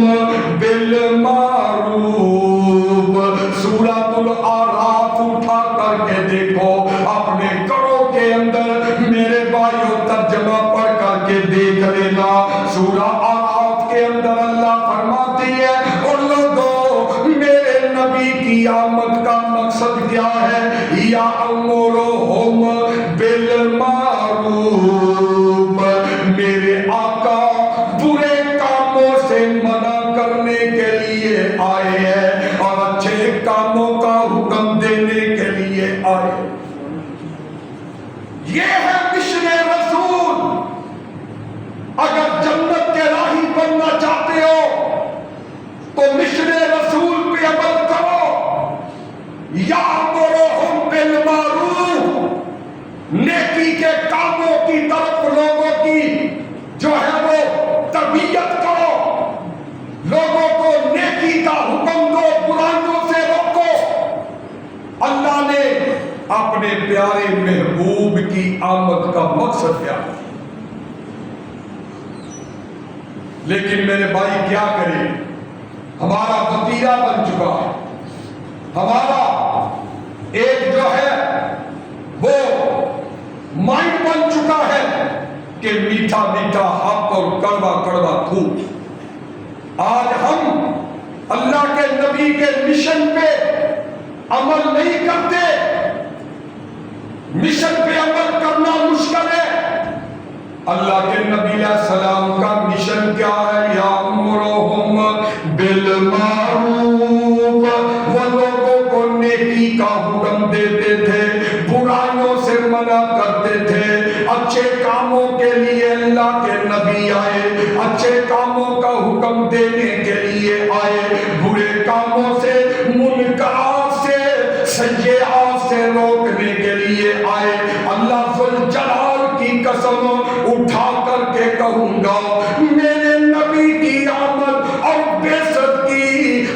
کر کے دیکھو اپنے گھروں کے اندر میرے بھائیوں ترجمہ پڑھ کر کے دیکھ لینا سورہ آراف کے اندر اللہ فرماتی ہے اور لوگوں میرے نبی کی آمد کا مقصد کیا ہے یَأْمُرُهُمْ بِالْمَعْرُوفِ میرے آقا برے کاموں سے منع کرنے کے لیے آئے ہیں اور اچھے کاموں کا حکم دینے کے لیے آئے یہ ہے مشن رسول اگر جنت کے راہی بننا چاہتے ہو تو مشن رسول پہ عمل کرو یَأْمُرُهُمْ بِالْمَعْرُوفِ نیکی کے کاموں کی طرف لوگوں کی جو ہے وہ تربیت کرو لوگوں کو نیکی کا حکم دو برائیوں سے روکو اللہ نے اپنے پیارے محبوب کی آمد کا مقصد کیا لیکن میرے بھائی کیا کریں ہمارا وتیرہ بن چکا ہے ہمارا ایک جو ہے وہ مائنڈ بن چکا ہے کہ میٹھا میٹھا حق اور کڑوا کڑوا تھوک آج ہم اللہ کے نبی کے مشن پہ عمل نہیں کرتے مشن پہ عمل کرنا مشکل ہے اللہ کے نبی علیہ السلام کا مشن کیا ہے یَأْمُرُهُمْ بِالْمَعْرُوفِ وہ لوگوں کو نیکی کا حکم دیتے تھے برائیوں سے منع کرتے تھے اچھے کاموں کے لیے اللہ کے نبی آئے اچھے کاموں کا حکم دینے کے لیے آئے برے کاموں سے منکرات سے سیئات سے روکنے کے لیے آئے اللہ ذوالجلال کی قسم اٹھا کر کے کہوں گا میرے نبی کی آمد اور بعثت کی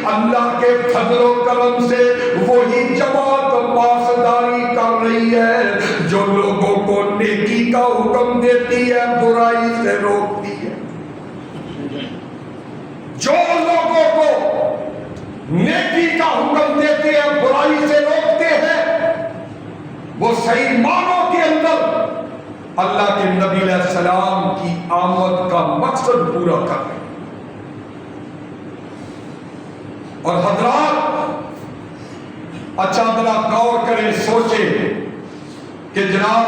اللہ کے فضل و کرم سے وہی جماعت پاسداری کر رہی ہے جو لوگوں کو نیکی کا حکم دیتی ہے برائی سے روکتی ہے جو لوگوں کو نیکی کا حکم دیتے ہیں برائی سے روکتے ہیں وہ صحیح معنوں کے اندر اللہ کے نبی علیہ السلام کی آمد کا مقصد پورا کر رہے ہیں اور حضرات اچھا بلا غور کریں سوچیں کہ جناب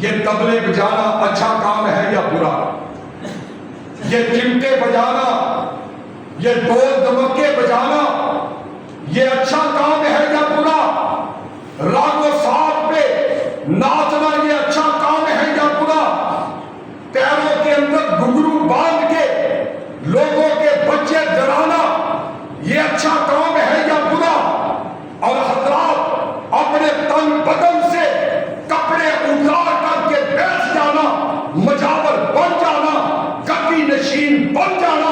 یہ طبلے بجانا اچھا کام ہے یا برا یہ چمٹے بجانا یہ ڈول دمکے بجانا یہ اچھا کام ہے یا برا راگ و ساز پہ ناچنا یہ اچھا کام ہے یا برا پیروں کے اندر گھنگرو باندھ کے لوگوں کے بچے ڈرانا یہ اچھا کام ہے یا برا اور حضرات اپنے تن بدن سے کپڑے اتار کر کے بیٹھ جانا مجاور بن جانا گدی نشین بن جانا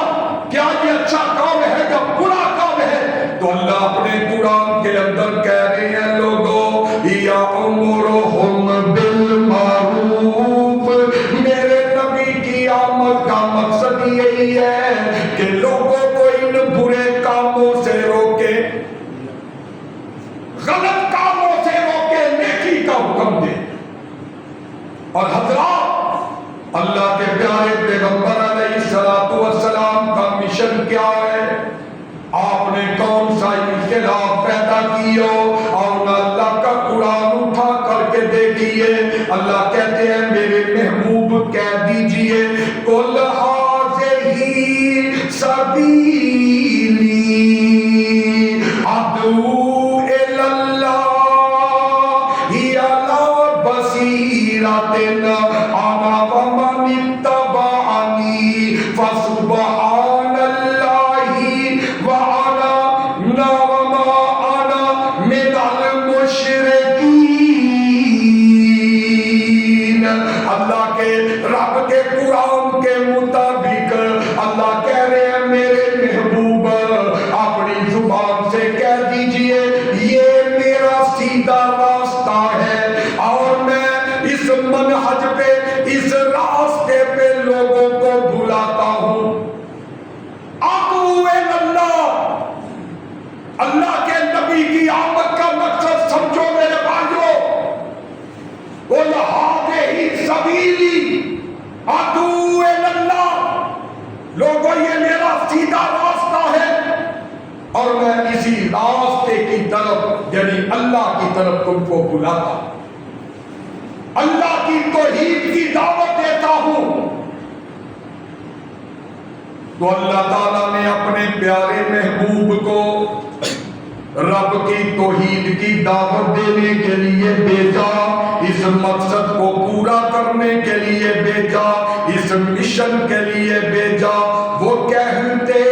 کیا یہ اچھا کام ہے یا برا کام ہے تو اللہ اپنے قرآن کے اندر کہہ رہے ہیں لوگوں یَأْمُرُهُمْ بِالْمَعْرُوفِ میرے نبی کی آمد کا مقصد یہی ہے کہ لوگوں کو ان برے کاموں سے روکے غلط کاموں سے روکے نیکی کا حکم دے اور حضرات اللہ کے پیارے پیغمبر علیہ السلام کا مشن کیا ہے آپ نے کون سا انقلاب پیدا کیا اور اللہ کا قرآن اٹھا کر کے دیکھیے اللہ کہتے ہیں میرے محبوب کہہ دیجئے قُلْ هَٰذِهِ سَبِيلِي أَدْعُو إِلَى اللَّهِ عَلَىٰ بَصِيرَةٍ أَنَا وَمَنِ اتَّبَعَنِي فَسُبْحَانَ اللَّهِ وَأَنَا وَمَا أَنَا مِنَ الْمُشْرِكِينَ اللہ کے رب کے قرآن کے مطابق اللہ کہہ رہے ہیں میرے محبوب اپنی زبان سے کہہ دیجئے یہ میرا سیدھا راستہ ہے اور میں اس منہج پہ کی طرف یعنی اللہ کی طرف تم کو بلاتا، اللہ کی توحید کی دعوت دیتا ہوں، تو اللہ تعالیٰ نے اپنے پیارے محبوب کو رب کی توحید کی دعوت دینے کے لیے بھیجا، اس مقصد کو پورا کرنے کے لیے بھیجا، اس مشن کے لیے بھیجا۔ وہ کہتے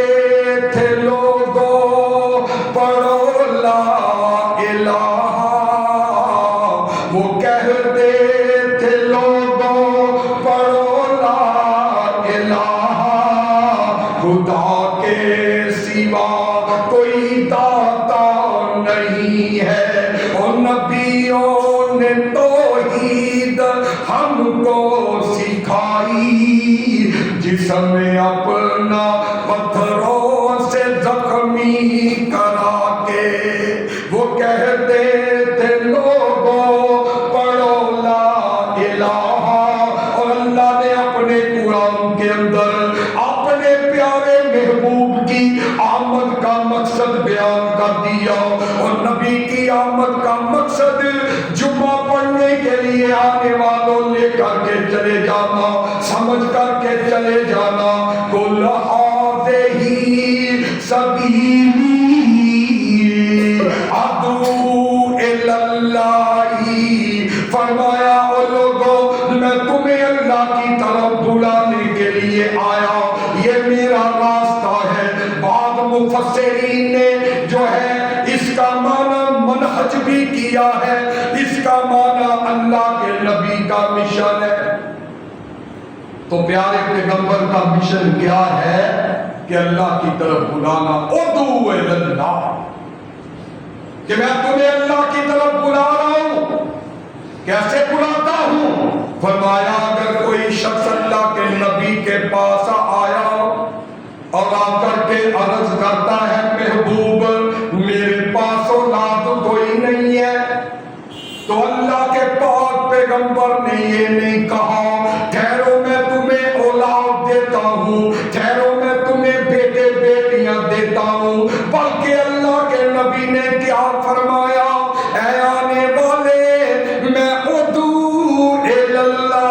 تھے لوگوں پڑھو لا الہ، وہ کہتے تھے لوگوں پڑھو لا الہ، خدا کے سوا کوئی داتا نہیں ہے، اور نبیوں نے توحید ہم کو سکھائی، جسم اپنا پتھروں سے زخمی کرا کے۔ وہ کہتے تھے لوگوں پڑھو لا الہ، اور اللہ نے اپنے قرآن کے اندر اپنے پیارے محبوب کی آمد کا مقصد بیان کر دیا، اور نبی کی آمد کا مقصد جمعہ پڑھنے کے لیے آنے والوں لے کر کے چلے جانا، سمجھ کر کے چلے جانا۔ قُلْ هَٰذِهِ سَبِيلِي أَدْعُو إِلَى اللَّهِ، فرمایا او لوگوں میں تمہیں اللہ کی طرف بلانے کے لیے آیا، یہ میرا راستہ ہے۔ بعض مفسرین نے جو ہے اس کا معنی منہج بھی کیا ہے، اس کا معنی اللہ کے نبی کا مشن ہے۔ تو پیارے پیغمبر کا مشن کیا ہے کہ اللہ کی طرف بلانا، ادعو الی اللہ، کہ میں تمہیں اللہ کی طرف بلا رہا ہوں۔ کیسے بلاتا ہوں؟ فرمایا اگر کوئی شخص اللہ کے نبی کے پاس آیا اور آ کر کے عرض کرتا ہے محبوب میرے پاس اولاد کوئی نہیں ہے، تو اللہ کے پاک پیغمبر نے یہ نہیں کہا ٹھہرو میں تمہیں اولاد دیتا ہوں، ٹھہرو میں تمہیں بیٹے بیٹیاں دیتا ہوں، بلکہ اللہ کے نبی نے کیا فرمایا؟ اے آنے والے میں ادعو الی اللہ،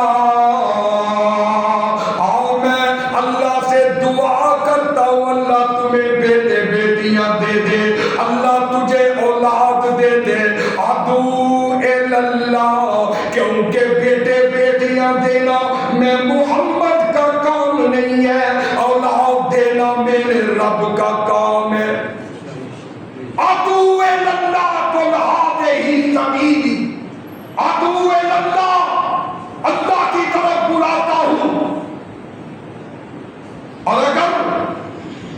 آؤ میں اللہ سے دعا کرتا ہوں اللہ تمہیں بیٹے بیٹیاں دے دے، اللہ تجھے اولاد دے دے۔ ادعو الی اللہ، کیونکہ بیٹے بیٹیاں دینا میں محمد کا کام نہیں ہے، اولاد دینا میرے رب کا کام ہے۔ ادعو الی اللہ قُلْ هَٰذِهِ سَبِيلِي، ادعو الی اللہ، اللہ کی طرف بلاتا ہوں۔ اور اگر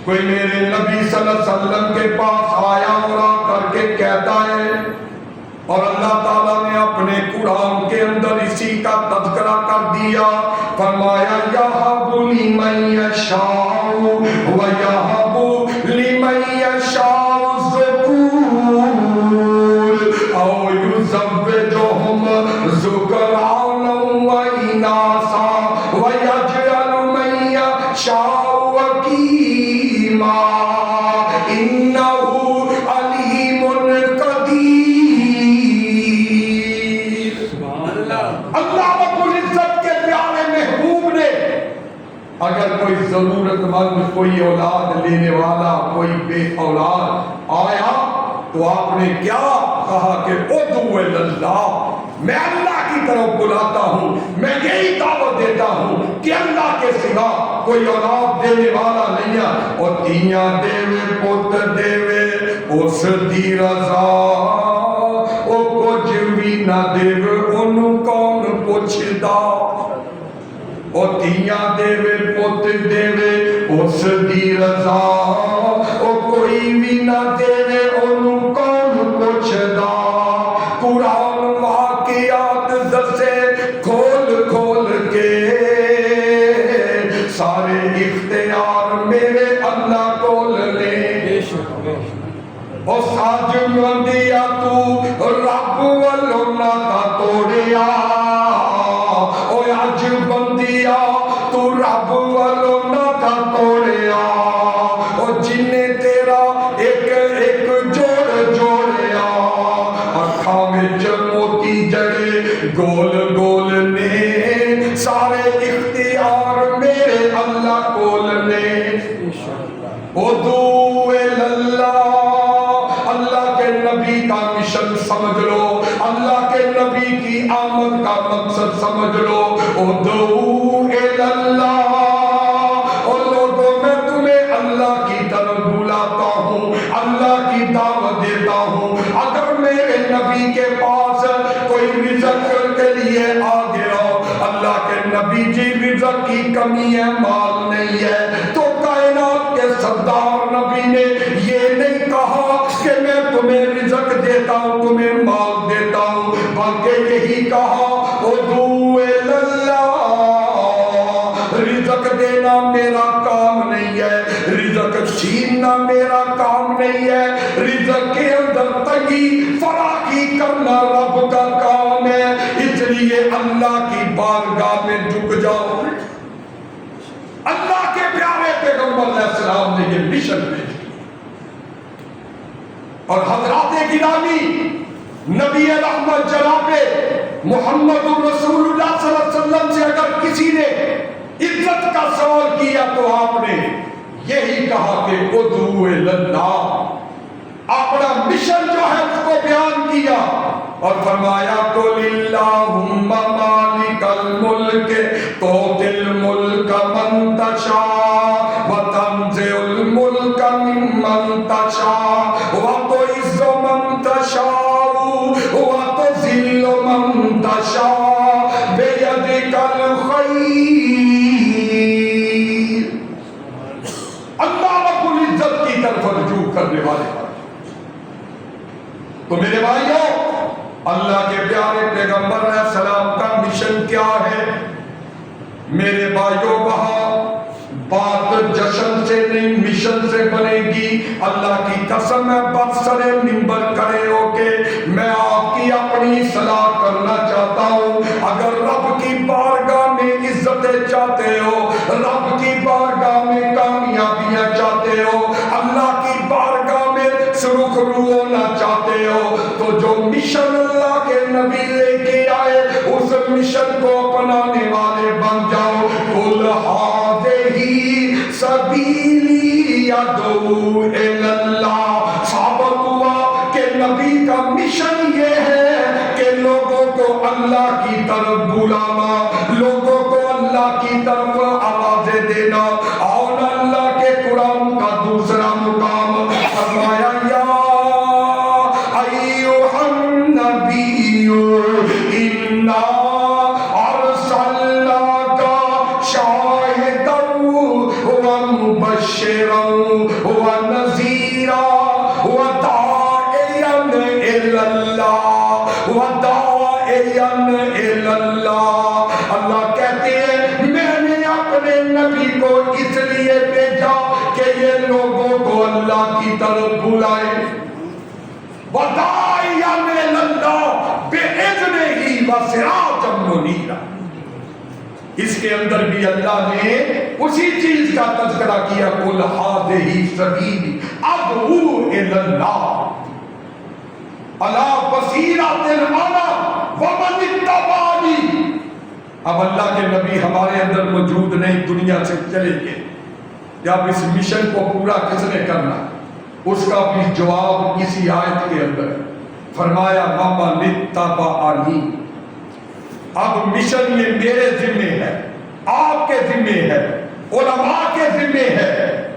کوئی میرے نبی صلی اللہ علیہ وسلم کے پاس آیا اور آ کر کے کہتا ہے، اور اللہ تعالیٰ نے اپنے قرآن کے اندر اسی کا تذکرہ کر دیا، فرمایا یَہَبُ لِمَن یَشَاءُ وَیَہَبُ لِمَن یَشَاءُ الذُّکُورَ أَوْ یُزَوِّجُهُمْ ذُکْرَانًا وَإِنَاثًا وَیَجْعَلُ مَن یَشَاءُ عَقِیمًا إِنَّهُ عَلِیمٌ قدیر۔ اللہ رب العزت کے پیارے محبوب نے اگر کوئی ضرورت مند، کوئی اولاد لینے والا، کوئی بے اولاد آیا تو آپ نے کیا کہا کہ ادعو الی اللہ، میں اللہ کی طرف بلاتا ہوں، میں یہی دعوت دیتا ہوں کہ اللہ کے سوا کوئی اولاد دینے والا نہیں ہے، اور تیاں دیوے پوت دیوے اس دی رضا، او کچھ بھی نہ دیوے انہوں کون پوچھدا، او تیاں دیوے پوت دیوے اس دی رضا، او کوئی بھی نہ دیوے انہوں کون پوچھدا۔ قرآن واقعات دسے کھول کھول کے، سارے اختیار میرے اللہ کو لے، او ساج مندیا تو رب والوں نہ توڑیا، او اج بندیا تو رب والوں نہ توڑیا، او جن تیرا ایک ایک جوڑ جوڑ وچ موتی جڑے گول گول نے سارے اختیار میرے اللہ کول نے ادعو اللہ اللہ کے نبی کا مشن سمجھ لو اللہ کے نبی کی آمد کا مقصد سمجھ لو ادعو اللہ اللہ کی طرف بلاتا ہوں اللہ کی دعوت دیتا ہوں اگر میرے نبی کے پاس کوئی رزق کے لیے آ گیا اللہ کے نبی جی رزق کی کمی ہے مال نہیں ہے تو کائنات کے سردار نبی نے یہ نہیں کہا کہ میں تمہیں رزق دیتا ہوں تمہیں مال دیتا ہوں بلکہ یہی کہا ادعو اللہ رزق دینا میرا کام نہیں ہے رزق چھیننا میرا کام نہیں ہے رزق کے اندر تنگی فراخی کرنا رب کا کام ہے اس لیے اللہ کی بارگاہ میں جھک جاؤ اللہ کے پیارے پیغمبر علیہ السلام نے یہ مشن بھیجی اور حضرات گرامی نبی رحمت جناب محمد رسول اللہ صلی اللہ علیہ وسلم سے اگر کسی نے عزت کا سوال کیا تو آپ نے یہی کہا کہ ادعو اللہ اپنا مشن جو ہے اس کو بیان کیا اور فرمایا قل اللہم مالک الملک تؤتی الملک من تشاء وتنزع الملک ممن تشاء وتعز من تشاء وتذل من تشاء بیدک الخیر اللہ رب العزت کی طرف رجوع کرنے والے تو میرے بھائیوں اللہ کے پیارے پیغمبر علیہ السلام کا مشن کیا ہے میرے بھائیوں کہا بات جشن سے نہیں مشن سے بنے گی اللہ کی قسم ہے برسر منبر کھڑے ہو کے میں آپ کی اپنی صلاح کرنا چاہتا ہوں اگر رب کی بارگاہ میں عزتیں چاہتے ہو رب کی بارگاہ میں کامیابیاں چاہتے ہو اللہ کی بارگاہ میں سرخ رو ہونا چاہتے ہو تو جو مشن اللہ کے نبی لے کے آئے اس مشن کو اپنانے والے بن جاؤ قل ہذہ سبیلی ادعو الی اللہ ثابت ہوا کہ نبی کا مشن یہ ہے کہ لوگوں کو اللہ کی طرف بلانا لوگوں کو اللہ کی طرف آوازیں دینا اور اللہ کے قرآن کا دوسرا مقام فرمایا یا ایھا النبی انا ارسلناک شاہدا ومبشرا ونذیرا وداعیا الی اللہ وداعیا الی اللہ اللہ کہتے ہیں میں نے اپنے نبی کو اس لیے بھیجا کہ یہ لوگوں کو اللہ کی طرف بلائے وداعیا الی اللہ بِإِذْنِهِ وَسِرَاجًا مُنِيرًا اس کے اندر بھی اللہ نے اسی چیز کا تذکرہ کیا قل ہذہ سبیلی ادعو الی اللہ علی بصیرۃ انا ومن اتبعنی اب اللہ کے نبی ہمارے اندر موجود نہیں دنیا سے چلے گئے جب اس مشن کو پورا کس نے کرنا اس کا بھی جواب اسی آیت کے اندر فرمایا ومن اتبعنی اب مشن یہ میرے ذمے ہے آپ کے ذمے ہے علماء کے ذمے ہے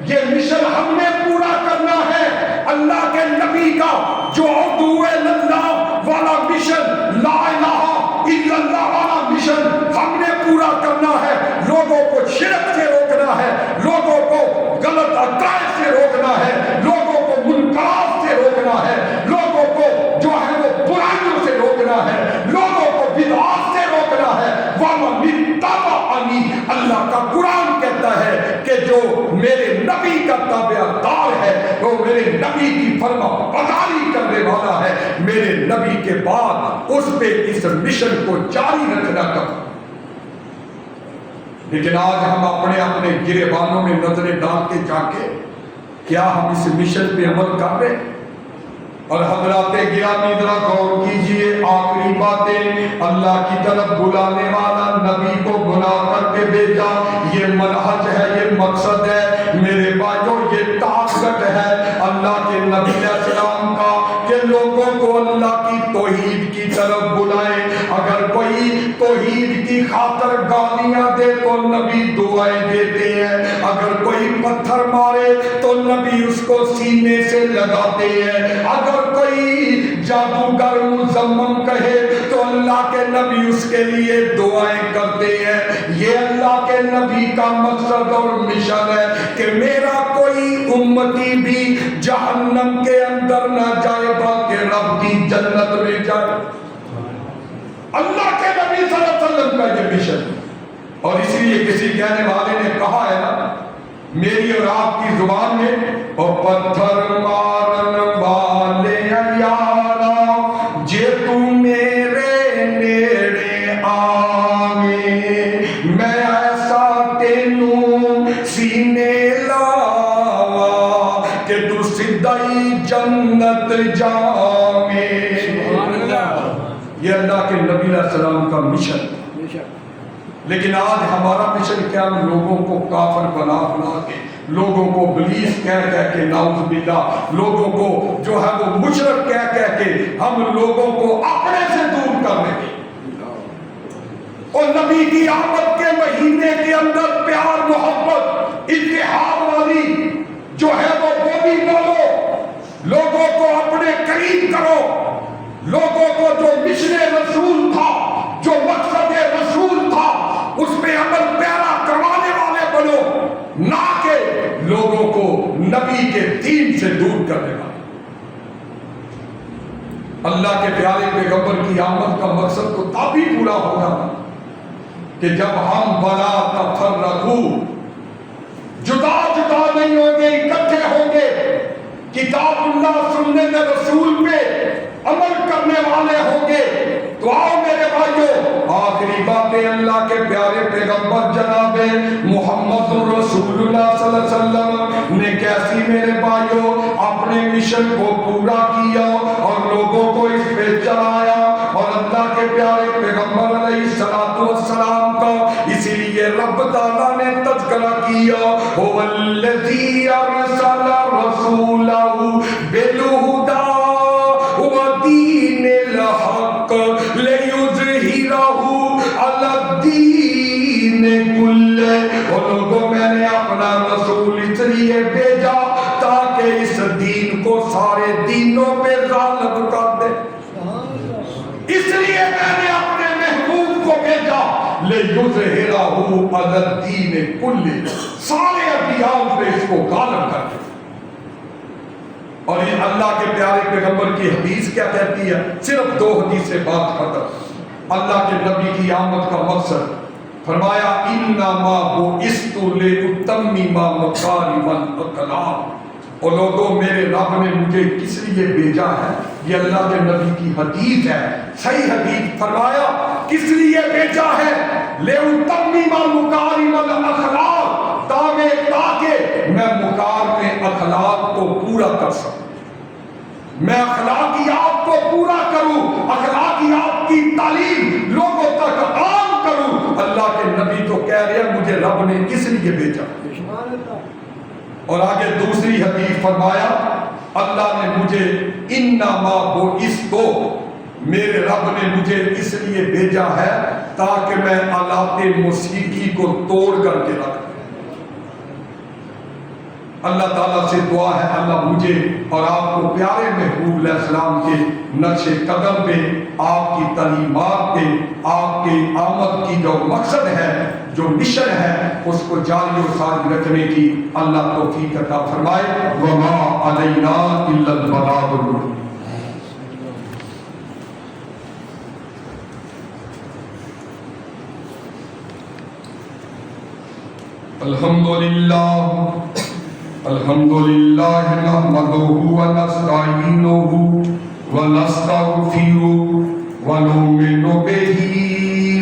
یہ مشن ہم نے پورا کرنا ہے اللہ کے نبی کا جو ادعو الی اللہ والا مشن لا الہ الا اللہ والا مشن ہم نے پورا کرنا ہے لوگوں کو شرک سے روکنا ہے لوگوں کو غلط عقائد سے روکنا ہے لوگوں کو منکرات سے روکنا ہے لوگوں کو جو ہے وہ برائیوں سے روکنا ہے لوگوں کو بدعات سے روکنا ہے وَمَنِ اتَّبَعَنِی اللہ کا قرآن کہتا ہے کہ جو میرے نبی کا تابعدار ہے وہ میرے نبی کی فرما برداری کرنے والا ہے میرے نبی کے بعد اس پہ اس مشن کو جاری رکھنا کر لیکن آج ہم اپنے اپنے گریبانوں میں نظریں ڈال کے جا کے کیا ہم اس مشن پہ عمل کر رہے ہیں اور حضرات گرامی ذرا غور کیجئے، آخری باتیں، اللہ کی طرف بلانے والا نبی کو بلا کر کے بھیجا، یہ منہج ہے، یہ مقصد ہے میرے بھائیوں، یہ طاقت ہے اللہ کے نبی علیہ السلام کا کہ لوگوں کو اللہ کی توحید کی طرف بلائے۔ اگر کوئی توحید کی خاطر گالیاں دے تو نبی دعائیں دیتے ہیں، اگر کوئی پتھر مارے تو نبی اس کو سینے سے لگاتے ہیں، اگر کوئی جادوگر مزمم کہے تو اللہ کے نبی اس کے لیے دعائیں کرتے ہیں۔ یہ اللہ کے نبی کا مقصد اور مشن ہے کہ میرا کوئی امتی بھی جہنم کے اندر نہ جائے بلکہ رب کی جنت میں جائے۔ اللہ کے نبی صلی اللہ علیہ وسلم کا یہ مشن، اور اس لیے کسی کہنے والے نے کہا ہے نا میری اور آپ کی زبان میں، او پتھر مارن والے یارا جے تو میرے نیڑے آویں، میں ایسا تینوں سینے لاوا کہ تو سدھائی جنت جاویں۔ یہ اللہ کے نبی علیہ السلام کا مشن۔ لیکن آج ہمارا مشن کیا؟ ہم لوگوں کو کافر بنا کے، لوگوں کو ابلیس کہہ کے، نعوذ باللہ، لوگوں کو جو ہے وہ مشرک کہہ کے ہم لوگوں کو اپنے سے دور کرنے کی، اور نبی کی آمد کے مہینے کے اندر پیار محبت اتحاد والی جو ہے وہ بولی بولو، لوگوں کو اپنے قریب کرو، لوگوں کو جو مشن رسول تھا، جو مقصد رسول تھا، اس پہ عمل پیرا کروانے والے بنو، نہ کہ لوگوں کو نبی کے دین سے دور کرنے والے۔ اللہ کے پیارے پیغمبر کی آمد کا مقصد تو تب ہی پورا ہوگا کہ جب ہم ولا تفرقوا، جدا جدا نہیں ہوں گے، اکٹھے ہوں گے، کتاب اللہ سنت رسول پہ عمل کرنے والے ہوں گے۔ تو آؤ میرے بھائیوں، آخری باتیں اللہ کے پیارے پیغمبر جناب محمد رسول اللہ صلی اللہ علیہ وسلم نے کیسی میرے بھائیوں اپنے مشن کو پورا کیا اور لوگوں کو اس پہ چلایا، اور اللہ کے پیارے پیغمبر علیہ السلام کا اسی لیے رب تعالیٰ نے تذکرہ کیا، هو الذی ارسل رسولہ بالہدی ودین الحق لیظہرہ علی الدین کلہ۔ اور لوگوں میں نے اپنا رسول اس لیے بھیجا تاکہ اس دین کو سارے دینوں پہ غالب کر دے، اس لیے میں نے اپنے محبوب کو بھیجا لیظہرہ علی الدین کلہ، سارے ادیان پہ اس کو غالب کر دے۔ اور یہ اللہ کے پیارے پیغمبر کی حدیث کیا کہتی ہے؟ صرف 2 حدیث سے بات ختم۔ اللہ کے نبی کی آمد کا مقصد فرمایا انما بعثت لاتمم مکارم الاخلاق، اور لوگوں میرے رب نے مجھے کس لیے بھیجا ہے؟ یہ اللہ کے نبی کی حدیث ہے، صحیح حدیث۔ فرمایا کس لیے بھیجا ہے؟ لاتمم مکارم الاخلاق، تاکہ میں مکارم اخلاق کو پورا کر سکوں، میں اخلاقیات کو پورا کروں، اخلاقیات کی تعلیم لوگوں تک عام کروں۔ اللہ کے نبی تو کہہ رہے ہیں مجھے رب نے اس لیے بھیجا۔ اور آگے دوسری حدیث فرمایا اللہ نے مجھے انما بعثت، میرے رب نے مجھے اس لیے بھیجا ہے تاکہ میں آلات موسیقی کو توڑ کر کے رکھ۔ اللہ تعالیٰ سے دعا ہے اللہ مجھے اور آپ کو پیارے محبوب علیہ السلام کے نقش قدم پہ، آپ کی تعلیمات پہ، آپ کے آمد کی جو مقصد ہے، جو مشن ہے، اس کو جاری و ساری رکھنے کی اللہ توفیق عطا فرمائے۔ وما علینا الا البلاغ المبین۔ الحمدللہ نحمدہ ونستعینہ ونستغفرہ ونؤمن بہ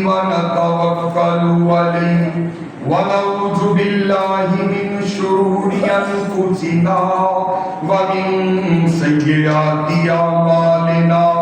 ونتوکل علیہ ونعوذ باللہ من شرور أنفسنا ومن سيئات أعمالنا